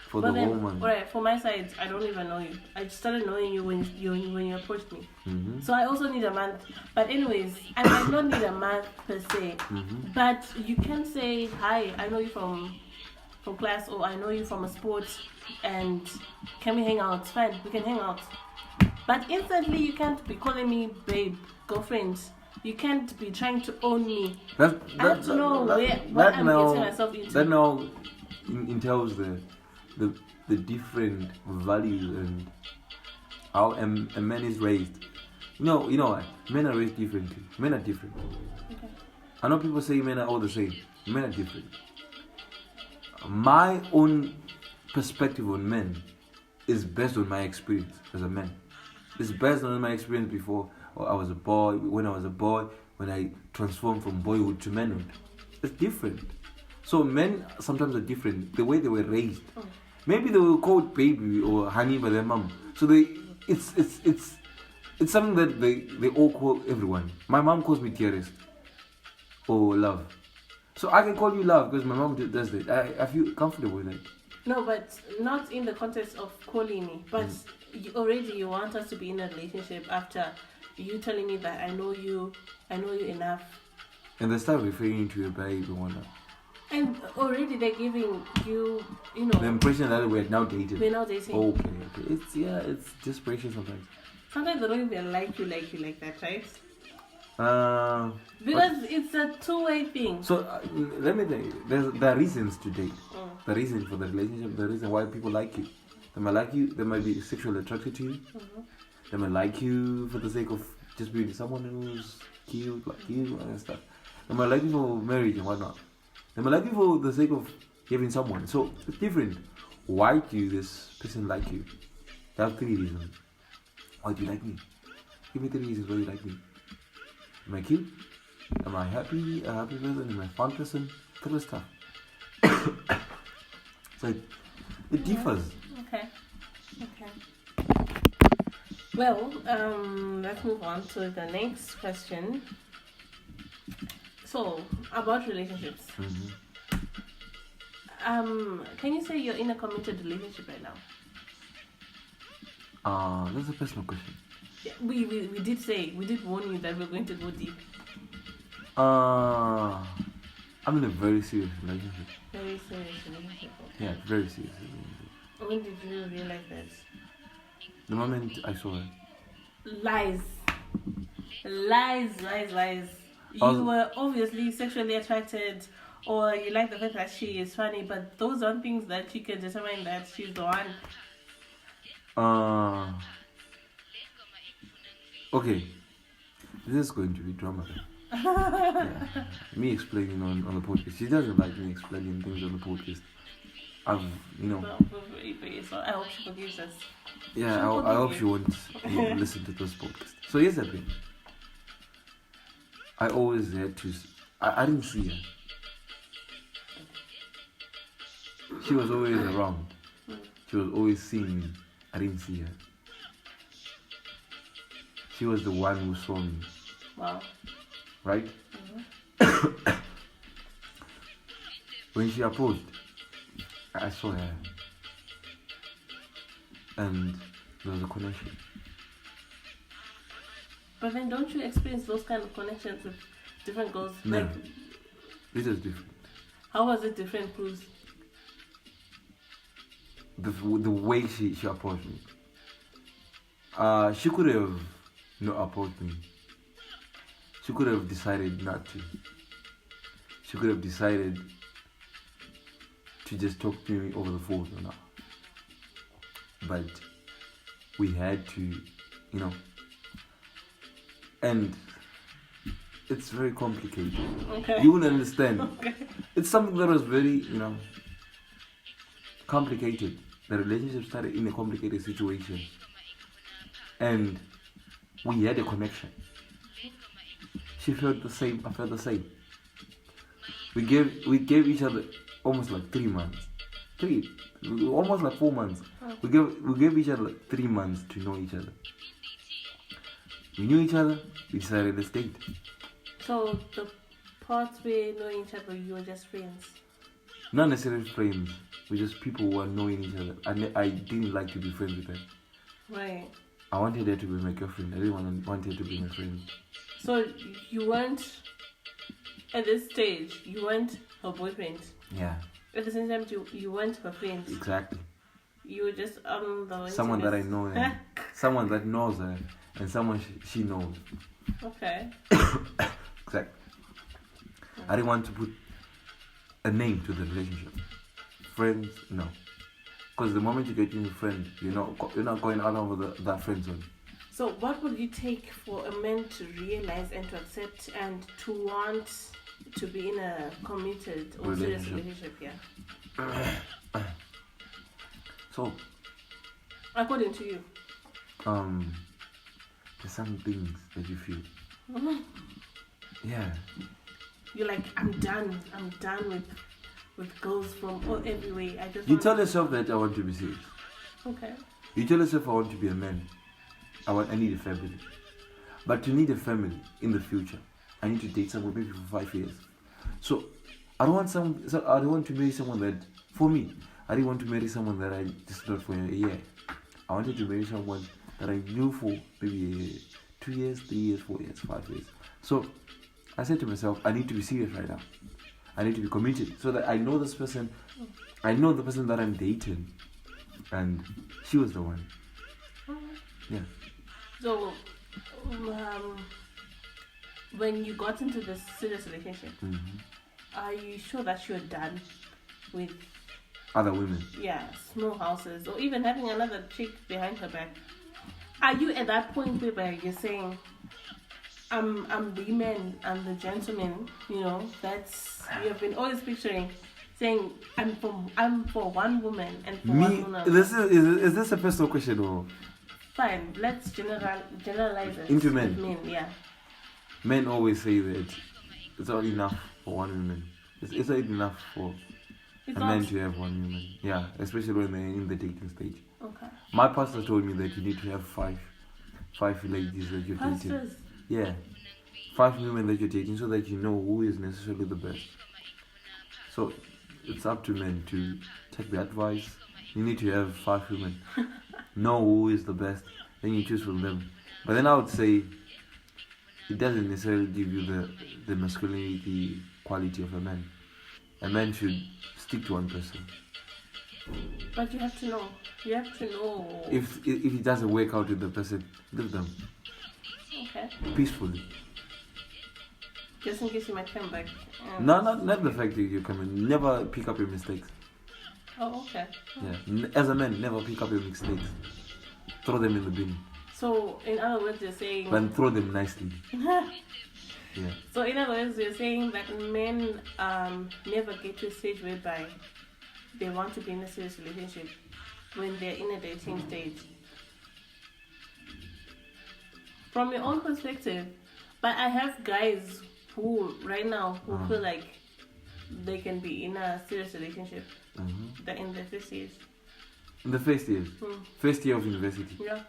For the whole month. Right, for my side, I don't even know you. I started knowing you when you approached me. Mm-hmm. So I also need a month. But anyways, I might not need a month per se. Mm-hmm. But you can say, hi, I know you from class, or I know you from a sport, and can we hang out? Fine, we can hang out. But instantly you can't be calling me babe, girlfriend. You can't be trying to own me. I have to know what I'm getting myself into. That now entails the different values and how a man is raised. You know what? Men are raised differently. Men are different. Okay. I know people say men are all the same. Men are different. My own perspective on men is based on my experience as a man. It's based on my experience before I was a boy, when I was a boy, when I transformed from boyhood to manhood. It's different. So men sometimes are different. The way they were raised. Maybe they were called baby or honey by their mom. So it's something that they all call everyone. My mom calls me dearest or love. So I can call you love because my mom does that. I feel comfortable with it. No, but not in the context of calling me. But you want us to be in a relationship after you telling me that I know you enough. And they start referring to your baby or whatnot. And already they're giving you the impression that we're now dating. We're now dating. Okay. It's desperation sometimes. Sometimes they don't even like you like that, right? Because it's a two-way thing. So let me tell you, there are reasons to date. The reason for the relationship, the reason why people like you. They might like you, they might be sexually attracted to you. Mm-hmm. They might like you for the sake of just being someone who's cute like you and stuff. They might like you for marriage and whatnot. They might like you for the sake of having someone. So it's different. why do this person like you? You have 3 reasons. Why do you like me? Give me 3 reasons why you like me. Am I cute? Am I happy? A happy person? Am I a fun person? Kind of stuff. So it differs. Okay. Well, let's move on to the next question. So, about relationships. Can you say you're in a committed relationship right now? That's a personal question. Yeah, we did warn you that we're going to go deep. I'm in a very serious relationship. Very serious relationship. Okay. Yeah, very serious relationship. When did you realize that? The moment I saw her. Lies. You were obviously sexually attracted, or you like the fact that she is funny, but those aren't things that you can determine that she's the one. Okay. This is going to be drama. Yeah. Me explaining on the podcast. She doesn't like me explaining things on the podcast. So I hope she forgives us. Yeah, I hope she won't listen to this podcast. So here's the thing. I always had to. I didn't see her. She was always around. She was always seeing me. I didn't see her. She was the one who saw me. Wow. Right? When she approached, I saw her. And there was a connection. But then don't you experience those kind of connections with different girls? No. Like, This is different. how was it different, Cruz? The way she approached me. She could have not approached me. She could have decided not to. She could have decided to just talk to me over the phone or not. But we had to, and it's very complicated. Okay. You wouldn't understand. Okay. It's something that was very, complicated. The relationship started in a complicated situation. And we had a connection. She felt the same, I felt the same. We gave each other almost like 3 months. Almost like 4 months. We gave each other like 3 months to know each other. We knew each other, we decided let's date. So the parts where knowing each other, you were just friends? Not necessarily friends. We're just people who are knowing each other. I didn't like to be friends with her. Right. I wanted her to be my girlfriend. I didn't want her to be my friend. So you weren't, at this stage, you weren't her boyfriend. Yeah. At the same time, you weren't her friend. Exactly. You were just the someone that I know, and someone that knows her, and someone she knows. Okay. Exactly. I didn't want to put a name to the relationship. Friends, no. Because the moment you get into friend, you're not going out over that friend zone. So what would it take for a man to realize and to accept and to want to be in a committed or serious relationship? Yeah. So, according to you, there's some things that you feel. Yeah. You're like, I'm done with girls from everywhere. You tell yourself that I want to be serious. Okay. You tell yourself I want to be a man. I need a family. But to need a family in the future, I need to date someone maybe for 5 years. So I don't want to marry someone that, for me, I didn't want to marry someone that I just not for a year. I wanted to marry someone that I knew for maybe 2 years, 3 years, 4 years, 5 years. So I said to myself, I need to be serious right now. I need to be committed so that I know this person. I know the person that I'm dating, and she was the one. Yeah. So, when you got into this serious relationship, are you sure that you're done with other women? Yeah, small houses, or even having another chick behind her back. Are you at that point where you're saying, I'm the man, I'm the gentleman, that's, you have been always picturing saying I'm for one woman and for Me, one woman. is this a personal question or? Fine, let's generalize it. Into men. With men, yeah. Men always say that it's not enough for one woman. It's not enough for a man to have one woman. Yeah, especially when they're in the dating stage. Okay. My pastor told me that you need to have five ladies that you're dating. Yeah, 5 women that you're dating so that you know who is necessarily the best. So it's up to men to take the advice. You need to have 5 women. Know who is the best, then you choose from them. But then I would say it doesn't necessarily give you the masculinity quality of a man. A man should stick to one person. But you have to know. You have to know. If it doesn't work out with the person, leave them. Okay. Peacefully. Just in case you might come back. No, not the fact that you come in. Never pick up your mistakes. Oh, okay. Yeah. As a man, never pick up your mistakes. Throw them in the bin. So, in other words, you're saying... But throw them nicely. Yeah. So, in other words, you're saying that men never get to a stage whereby they want to be in a serious relationship when they're in a dating stage. From your own perspective, but I have guys who, right now, who feel like they can be in a serious relationship. They're in their first years. In the first years? First year of university? Yeah.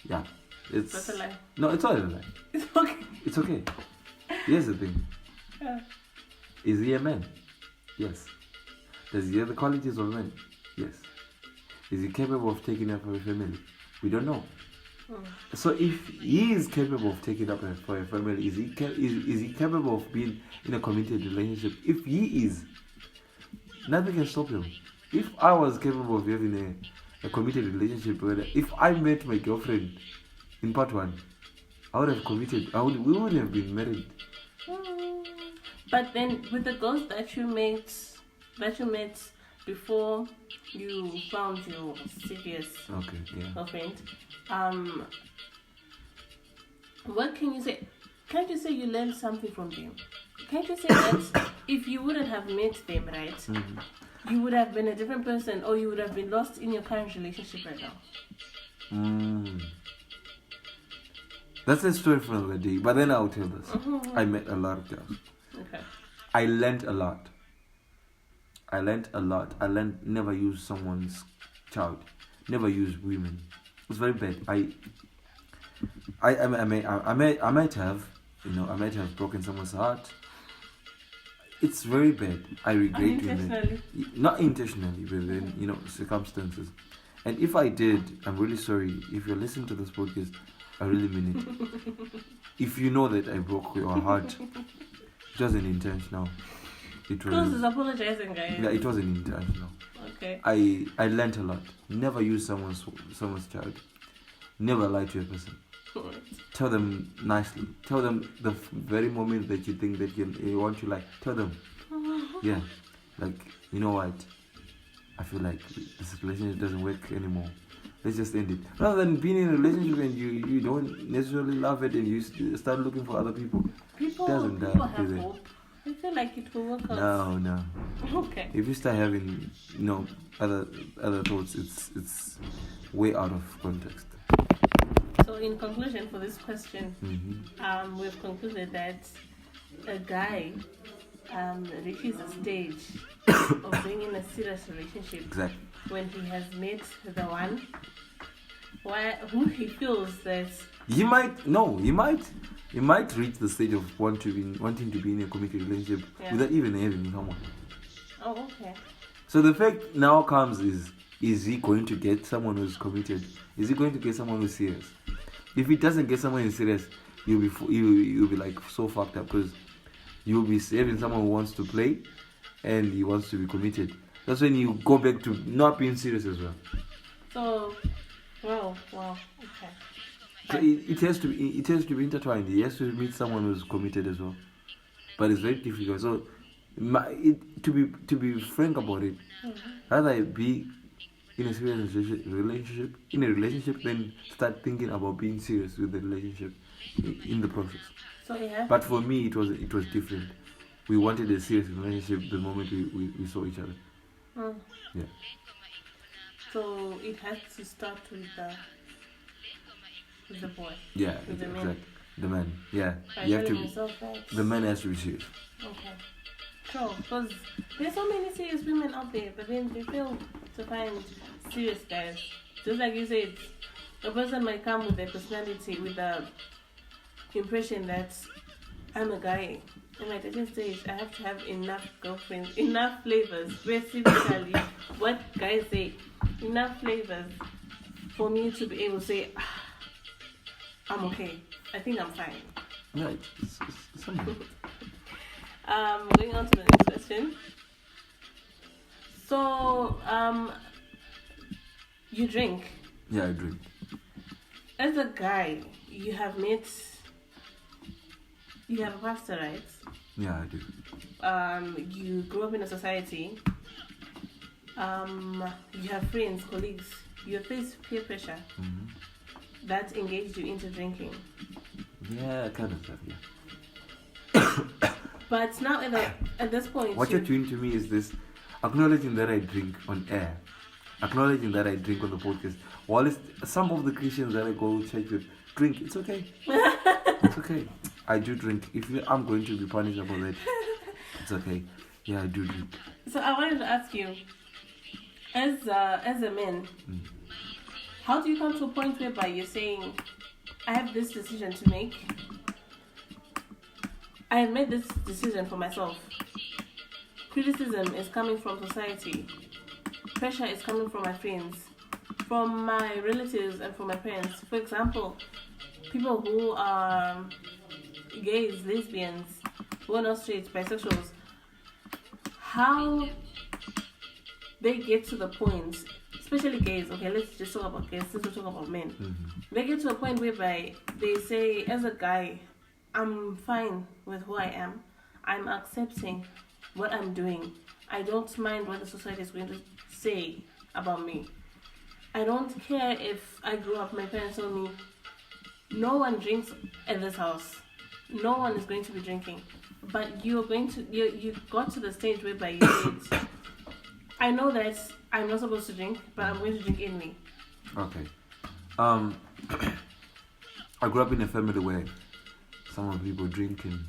Yeah. That's a lie. No, it's not a lie. It's okay. It's okay. Here's the thing. Yeah. Is he a man? Yes. Does he have the qualities of a man? Yes. Is he capable of taking up a family? We don't know. So if he is capable of taking up for a family, is he capable of being in a committed relationship? If he is, nothing can stop him. If I was capable of having a committed relationship, if I met my girlfriend in part 1, I would have committed. We would have been married. But then with the girls that you met before you found your serious girlfriend, what can you say? Can't you say you learned something from them? Can't you say that if you wouldn't have met them, right, you would have been a different person, or you would have been lost in your current relationship right now? That's a story for another day. But then I'll tell this. I met a lot of girls. Okay. I learned a lot. I learned never use someone's child. Never use women. It's very bad. I might have, I might have broken someone's heart. It's very bad. I regret doing it. Not intentionally, but then, circumstances. And if I did, I'm really sorry. If you're listening to this podcast, I really mean it. If you know that I broke your heart, it wasn't intentional. Close is apologizing, guys. Yeah, it wasn't intentional. Okay. I learned a lot. Never use someone's child. Never lie to a person. Tell them nicely. Tell them the very moment that you think that you want to lie. Tell them. Yeah. Like, you know what? I feel like this relationship doesn't work anymore. Let's just end it. Rather than being in a relationship and you don't necessarily love it and you start looking for other people. People have hope. I feel like it will work out. No. Okay. If you start having, other thoughts, it's way out of context. So in conclusion for this question, we've concluded that a guy reaches a stage of being in a serious relationship when he has met the one who he feels that he might reach the stage of wanting to be in a committed relationship without even having someone. Oh, okay. So the fact now comes is he going to get someone who's committed? Is he going to get someone who's serious? If he doesn't get someone who's serious, you'll be like so fucked up, because you'll be having someone who wants to play and he wants to be committed. That's when you go back to not being serious as well. So, wow, okay. So it has to be intertwined. He has to meet someone who's committed as well, but it's very difficult. So, to be frank about it, rather be in a serious relationship, then start thinking about being serious with the relationship in the process. So yeah. But for me, it was different. we wanted a serious relationship the moment we saw each other. Mm. Yeah. So it has to start with the boy. Yeah, With the man. exactly. The man. Yeah. By You have telling to. yourself that. The man has to be serious. Okay. Sure, because there's so many serious women out there, but then they fail to find serious guys. Just like you said, a person might come with a personality, with the impression that I'm a guy. In my dating stage, I have to have enough girlfriends, enough flavors, specifically what guys say, enough flavors for me to be able to say, I'm okay. I think I'm fine. Yeah, it's something. Going on to the next question. So, you drink. Yeah, I drink. As a guy, you have a pastor, right? Yeah, I do. You grew up in a society. You have friends, colleagues. You face peer pressure that engaged you into drinking. Yeah, kind of stuff, yeah. But now at this point, What you're doing to me is this, acknowledging that I drink on air, acknowledging that I drink on the podcast. While some of the Christians that I go to church with drink, it's okay. It's okay. I do drink. I'm going to be punished about that, it's okay. Yeah, I do drink. So I wanted to ask you, as a man, how do you come to a point whereby you're saying, I have this decision to make. I have made this decision for myself. Criticism is coming from society. Pressure is coming from my friends, from my relatives, and from my parents. For example, people who are gays, lesbians, who are not straight, bisexuals, how they get to the point, especially gays, okay, let's just talk about gays, let's talk about men. They get to a point whereby they say, as a guy, I'm fine with who I am. I'm accepting what I'm doing. I don't mind what the society is going to say about me. I don't care if I grew up, my parents told me, no one drinks at this house. No one is going to be drinking. But you got to the stage whereby you said, I know that I'm not supposed to drink, but I'm going to drink anyway. Okay. I grew up in a family where some of the people drinking,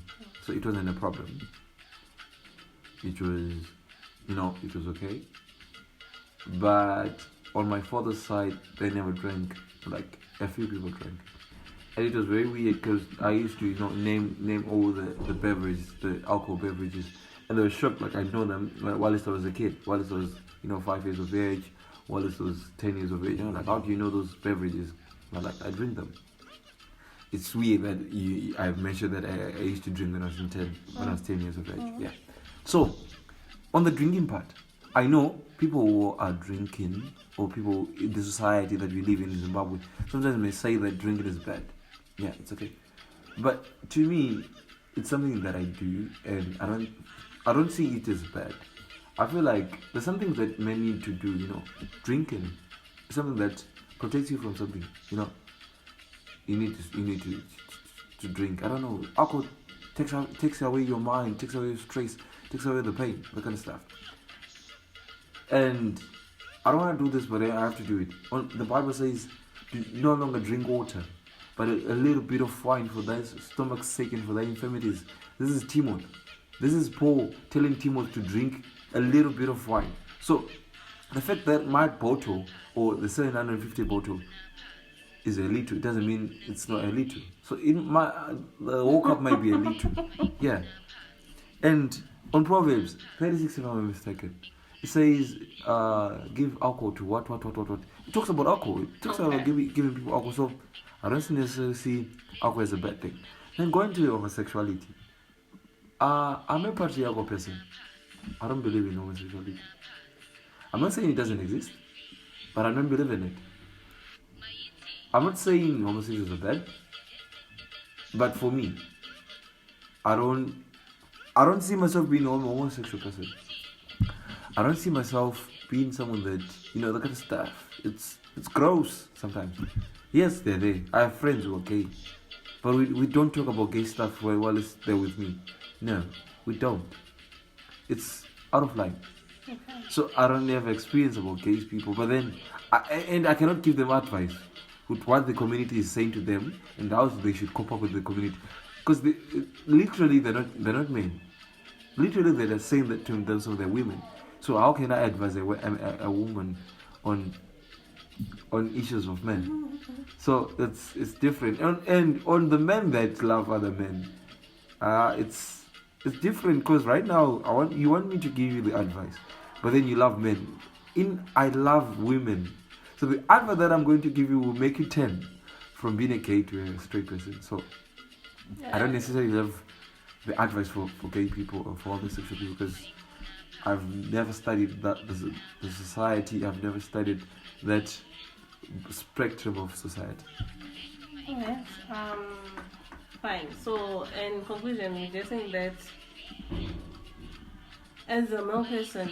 so it wasn't a problem. It was, it was okay. But on my father's side, they never drank. Like, a few people drank. And it was very weird because I used to, name all the beverages, the alcohol beverages. And they were shocked, like I know them whilst I was a kid, whilst I was, 5 years of age, whilst I was 10 years of age. Like, how do you know those beverages? But like, I drink them. It's weird that I've mentioned that I used to drink when I was 10 years of age. Yeah. So, on the drinking part, I know people who are drinking, or people in the society that we live in Zimbabwe, sometimes may say that drinking is bad. Yeah, it's okay. But to me, it's something that I do, and I don't see it as bad. I feel like there's something that men need to do. Drinking is something that protects you from something. You need to drink. I don't know. Alcohol takes away your mind, takes away your stress, takes away the pain, that kind of stuff. And I don't want to do this, but I have to do it. The Bible says, do no longer drink water, but a little bit of wine for thy stomach's sake and for thy infirmities. This is Timothy. This is Paul telling Timothy to drink a little bit of wine. So the fact that my bottle, or the 750 bottle, is a little, it doesn't mean it's not a little. So the whole cup might be a little. Yeah. And on Proverbs 36, if I'm not mistaken, it says, give alcohol to what. It talks about alcohol. It talks about giving people alcohol. So I don't necessarily see alcohol as a bad thing. Then going to homosexuality. I'm a patriarchal person. I don't believe in homosexuality. I'm not saying it doesn't exist, but I don't believe in it. I'm not saying homosexuals are bad, but for me, I don't see myself being a homosexual person. I don't see myself being someone that, that kind of stuff. It's gross sometimes. Yes, they're there. I have friends who are gay, but we don't talk about gay stuff while they're with me. No, We don't. It's out of line. Okay. So I don't have experience about gay people, but then, I cannot give them advice with what the community is saying to them and how they should cope up with the community, because literally they're not men. Literally they're saying that to themselves they're women. So how can I advise a woman on issues of men? So it's different. And on the men that love other men, it's different, because right now you want me to give you the advice, but then you love men. I love women. So the advice that I'm going to give you will make you 10 from being a gay to a straight person. So I don't necessarily have the advice for gay people or for homosexual people, because I've never studied that the society. I've never studied that spectrum of society. Okay. Fine. So, in conclusion, you're just saying that as a male person,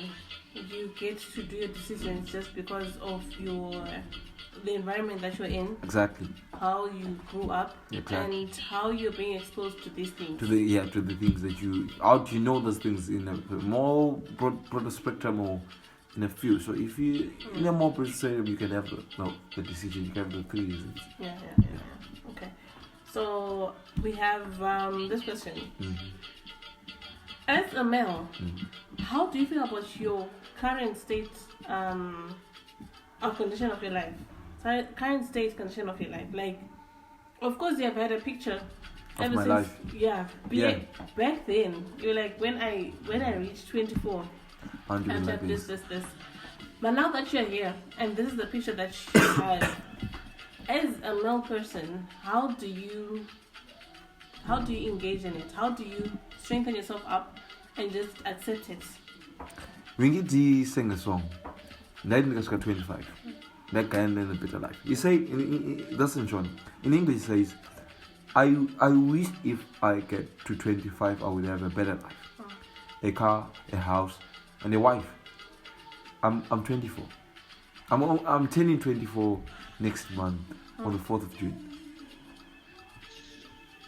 you get to do your decisions just because of the environment that you're in. Exactly. How you grew up. Exactly. And how you're being exposed to these things. To the things that how do you know those things in a more broader spectrum or in a few. So if you in a more broad spectrum, you can have the decision. You can have the 3 reasons. Yeah. Okay. So we have this question. Mm-hmm. As a male, how do you feel about your current state of condition of your life? Current state condition of your life. Like, of course, you have had a picture Of ever my since. life. Yeah. Yeah. Back then, you're like, when I reached 24, I'm doing I've like had this. this. But now that you're here, and this is the picture that you have, as a male person, how do you engage in it? How do you strengthen yourself up and just accept it? Ringiti sang a song. That nigga's got 25. That guy and then a better life. He say that's in John. In English, he says, I wish if I get to 25, I would have a better life. A car, a house, and a wife. I'm 24. I'm turning 24 next month on the 4th of June.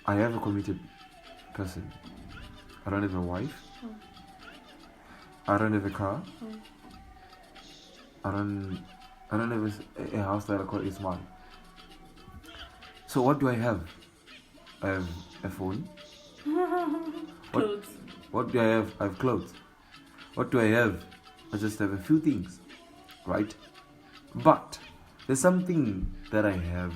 I have a committed person. I don't have a wife. I don't have a car. I don't have a house that I call is mine. So what do I have? I have a phone. Clothes. What do I have? I have clothes. What do I have? I just have a few things, right? But there's something that I have.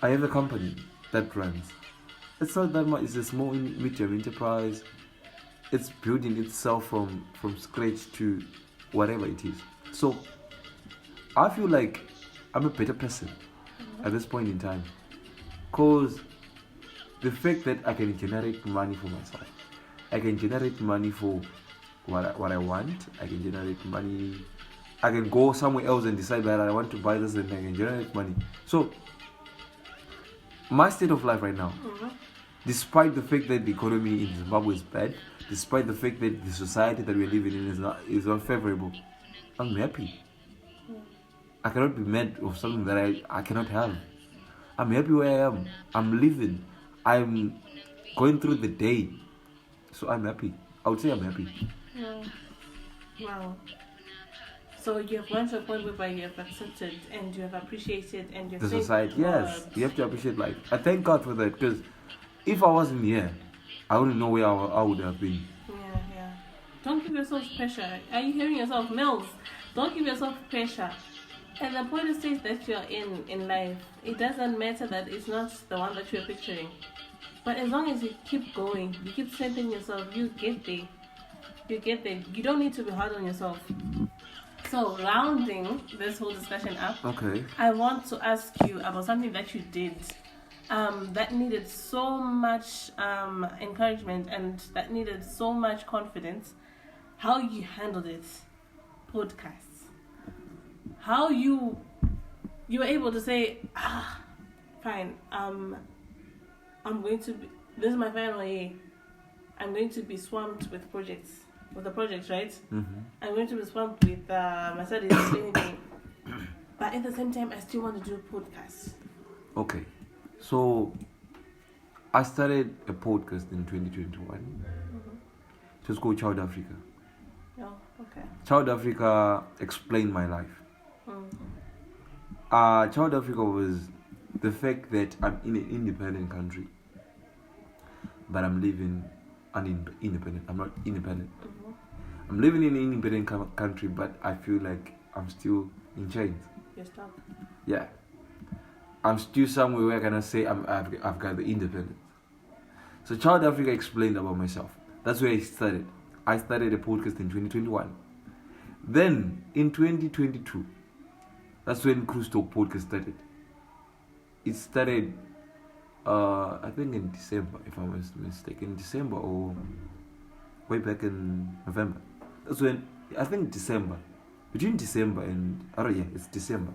I have a company that runs. It's not that much. It's a small medium enterprise. It's building itself from scratch to whatever it is. So I feel like I'm a better person at this point in time, because the fact that I can generate money for myself, I can generate money for what I want, I can generate money, I can go somewhere else and decide that I want to buy this and I can generate money. So my state of life right now, despite the fact that the economy in Zimbabwe is bad, despite the fact that the society that we're living in is not favorable, I'm happy. I cannot be mad of something that I cannot have. I'm happy where I am. I'm living. I'm going through the day. So I'm happy. I would say I'm happy. Yeah. Wow. So you have gone to a point whereby you have accepted and you have appreciated and you've The thanked society, yes. God. You have to appreciate life. I thank God for that, because if I wasn't here, I wouldn't know where I would have been. Yeah. Don't give yourself pressure. Are you hearing yourself? Males, don't give yourself pressure. At the point of stage that you're in life, it doesn't matter that it's not the one that you're picturing. But as long as you keep going, you keep strengthening yourself, you get there. You don't need to be hard on yourself. So, rounding this whole discussion up, Okay. I want to ask you about something that you did that needed so much encouragement and that needed so much confidence. How you handled it. Podcasts. How you were able to say, fine, I'm going to be, this is my final year. I'm going to be swamped with the projects, right? Mm-hmm. I'm going to be swamped with my studies and anything. But at the same time, I still want to do podcasts. Okay. So I started a podcast in 2021. It was called Child Africa. Oh, okay. Child Africa explained my life. Child Africa was the fact that I'm in an independent country, but I'm living independent. I'm not independent. I'm living in an independent country, but I feel like I'm still in chains. You're stuck. Yeah. I'm still somewhere where I cannot say I've got the independence. So Child Africa explained about myself. That's where I started. I started a podcast in 2021. Then in 2022, that's when Cruise Talk podcast started. It started, I think in December, if I was mistaken, December or way back in November. That's when, I think December. Between December and, it's December.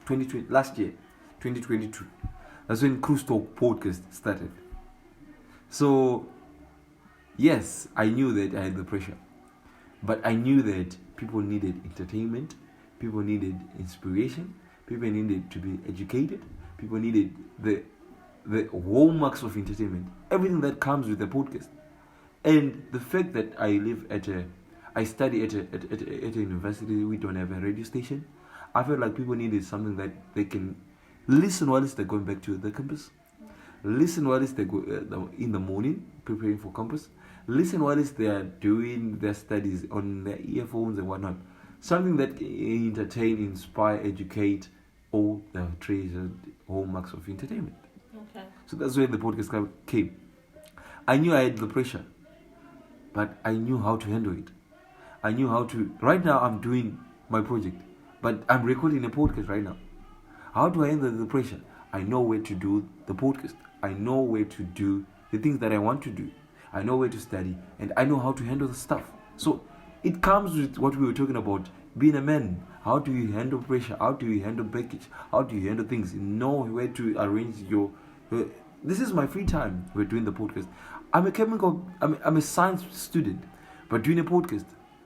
2020, last year, 2022. That's when Cruise Talk podcast started. So, yes, I knew that I had the pressure. But I knew that people needed entertainment. People needed inspiration. People needed to be educated. People needed the hallmarks of entertainment. Everything that comes with a podcast. And the fact that I study at a university, we don't have a radio station. I felt like people needed something that they can listen while they're going back to the campus. Listen while they go in the morning, preparing for campus. Listen while they are doing their studies on their earphones and whatnot. Something that can entertain, inspire, educate, all the treasured hallmarks of entertainment. Okay. So that's where the podcast came. I knew I had the pressure, but I knew how to handle it. I knew how to. Right now, I'm doing my project, but I'm recording a podcast right now. How do I handle the pressure? I know where to do the podcast. I know where to do the things that I want to do. I know where to study, and I know how to handle the stuff. So it comes with what we were talking about, being a man. How do you handle pressure? How do you handle package? How do you handle things? Know where to arrange your. This is my free time. We're doing the podcast. I'm a science student, but doing a podcast.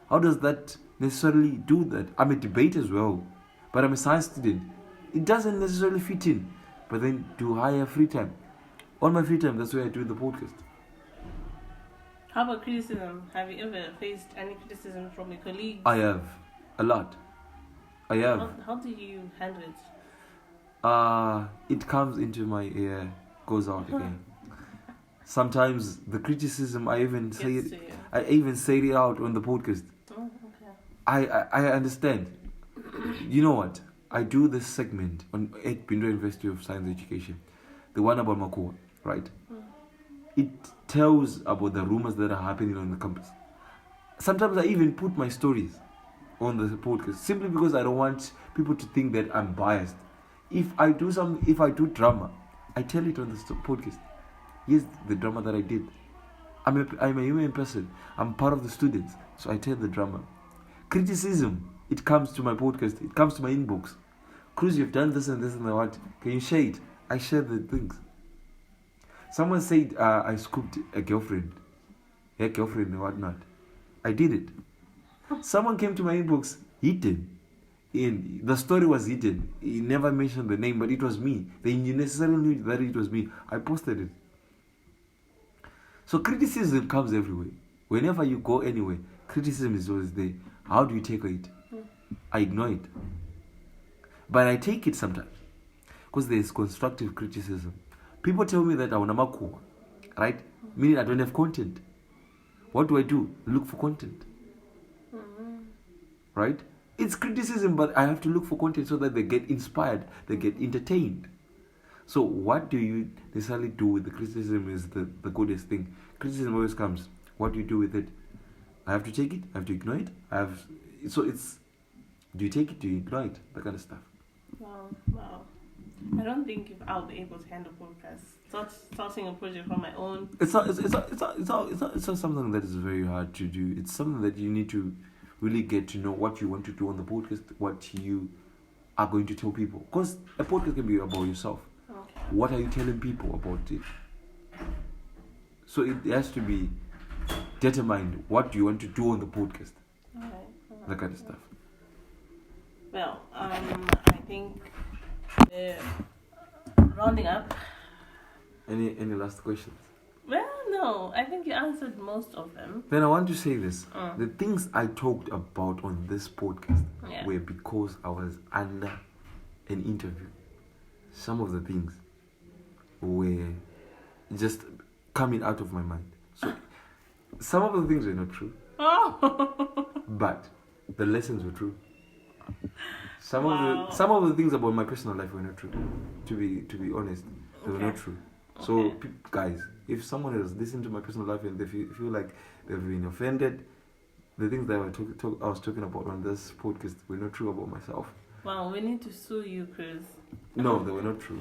How does that necessarily do that? I'm a debater as well, but I'm a science student. It doesn't necessarily fit in. But then do I have free time? On my free time, that's where I do the podcast. How about criticism? Have you ever faced any criticism from your colleagues? I have. A lot. I have. How do you handle it? It comes into my ear, goes out again. Sometimes the criticism, I even say it out on the podcast. Oh, okay. I understand. You know what? I do this segment at Bindra University of Science Education, the one about Makua, right? It tells about the rumors that are happening on the campus. Sometimes I even put my stories on the podcast simply because I don't want people to think that I'm biased. If I do drama, I tell it on the podcast. Here's the drama that I did. I'm a human person. I'm part of the students, so I tell the drama. Criticism, it comes to my podcast. It comes to my inbox. Cruz, you've done this and this and that. Can you share it? I share the things. Someone said I scooped a girlfriend and whatnot. I did it. Someone came to my inbox hidden. The story was hidden. He never mentioned the name, but it was me. They necessarily knew that it was me. I posted it. So criticism comes everywhere. Whenever you go anywhere, criticism is always there. How do you take it? I ignore it. But I take it sometimes. Because there is constructive criticism. People tell me that I want to right? Meaning I don't have content. What do? Look for content. Right? It's criticism, but I have to look for content so that they get inspired, they get entertained. So what do you necessarily do with the criticism is the goodest thing. Criticism always comes. What do you do with it? I have to take it? I have to ignore it? Do you take it? Do you ignore it? That kind of stuff. Wow. I don't think if I'll be able to handle podcasts. Starting a project on my own. It's not something that is very hard to do. It's something that you need to really get to know what you want to do on the podcast, what you are going to tell people. Because a podcast can be about yourself. Okay. What are you telling people about it? So it has to be determined what you want to do on the podcast. Alright. That kind of stuff. Well, I think rounding up, Any last questions? Well, no. I think you answered most of them. Then I want to say this. The things I talked about on this podcast were because I was under an interview. Some of the things were just coming out of my mind. So some of the things were not true. But the lessons were true. Some of the things about my personal life were not true. To be honest, they were not true. So guys, if someone has listened to my personal life and they feel like they've been offended, the things that I was talking about on this podcast were not true about myself. Wow, we need to sue you, Chris. No, they were not true.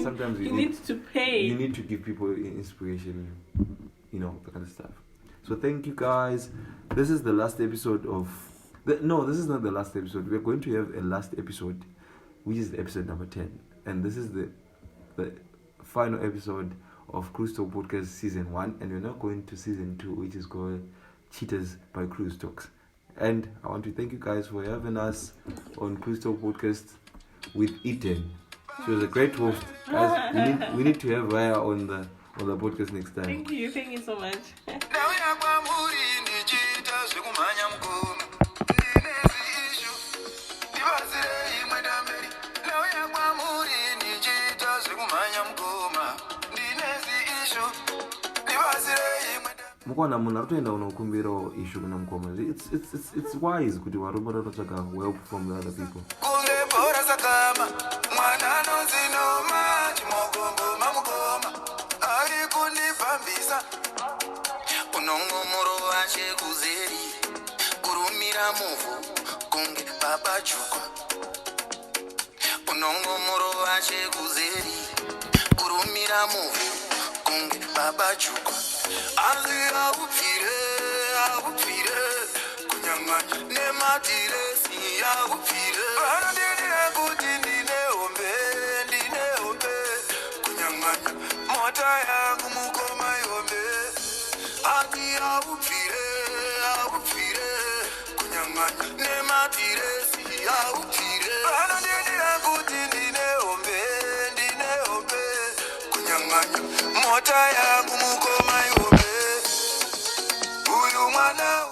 Sometimes you need to pay. You need to give people inspiration, that kind of stuff. So thank you guys. This is the last episode of... No, this is not the last episode. We're going to have a last episode, which is episode number 10. And this is the final episode of Cruise Talk Podcast Season 1. And we're now going to Season 2, which is called Cheaters by Cruise Talks. And I want to thank you guys for having us on Cruise Talk Podcast with Eden. She was a great host. Guys, we need to have her on the podcast next time. Thank you so much. Mukwana munhu aritoenda unokumbirawo ishu kuna mukoma. It's wise kuti varume vanotsvaga help from the other people. Mota yangu mukoma yobe uyu mwana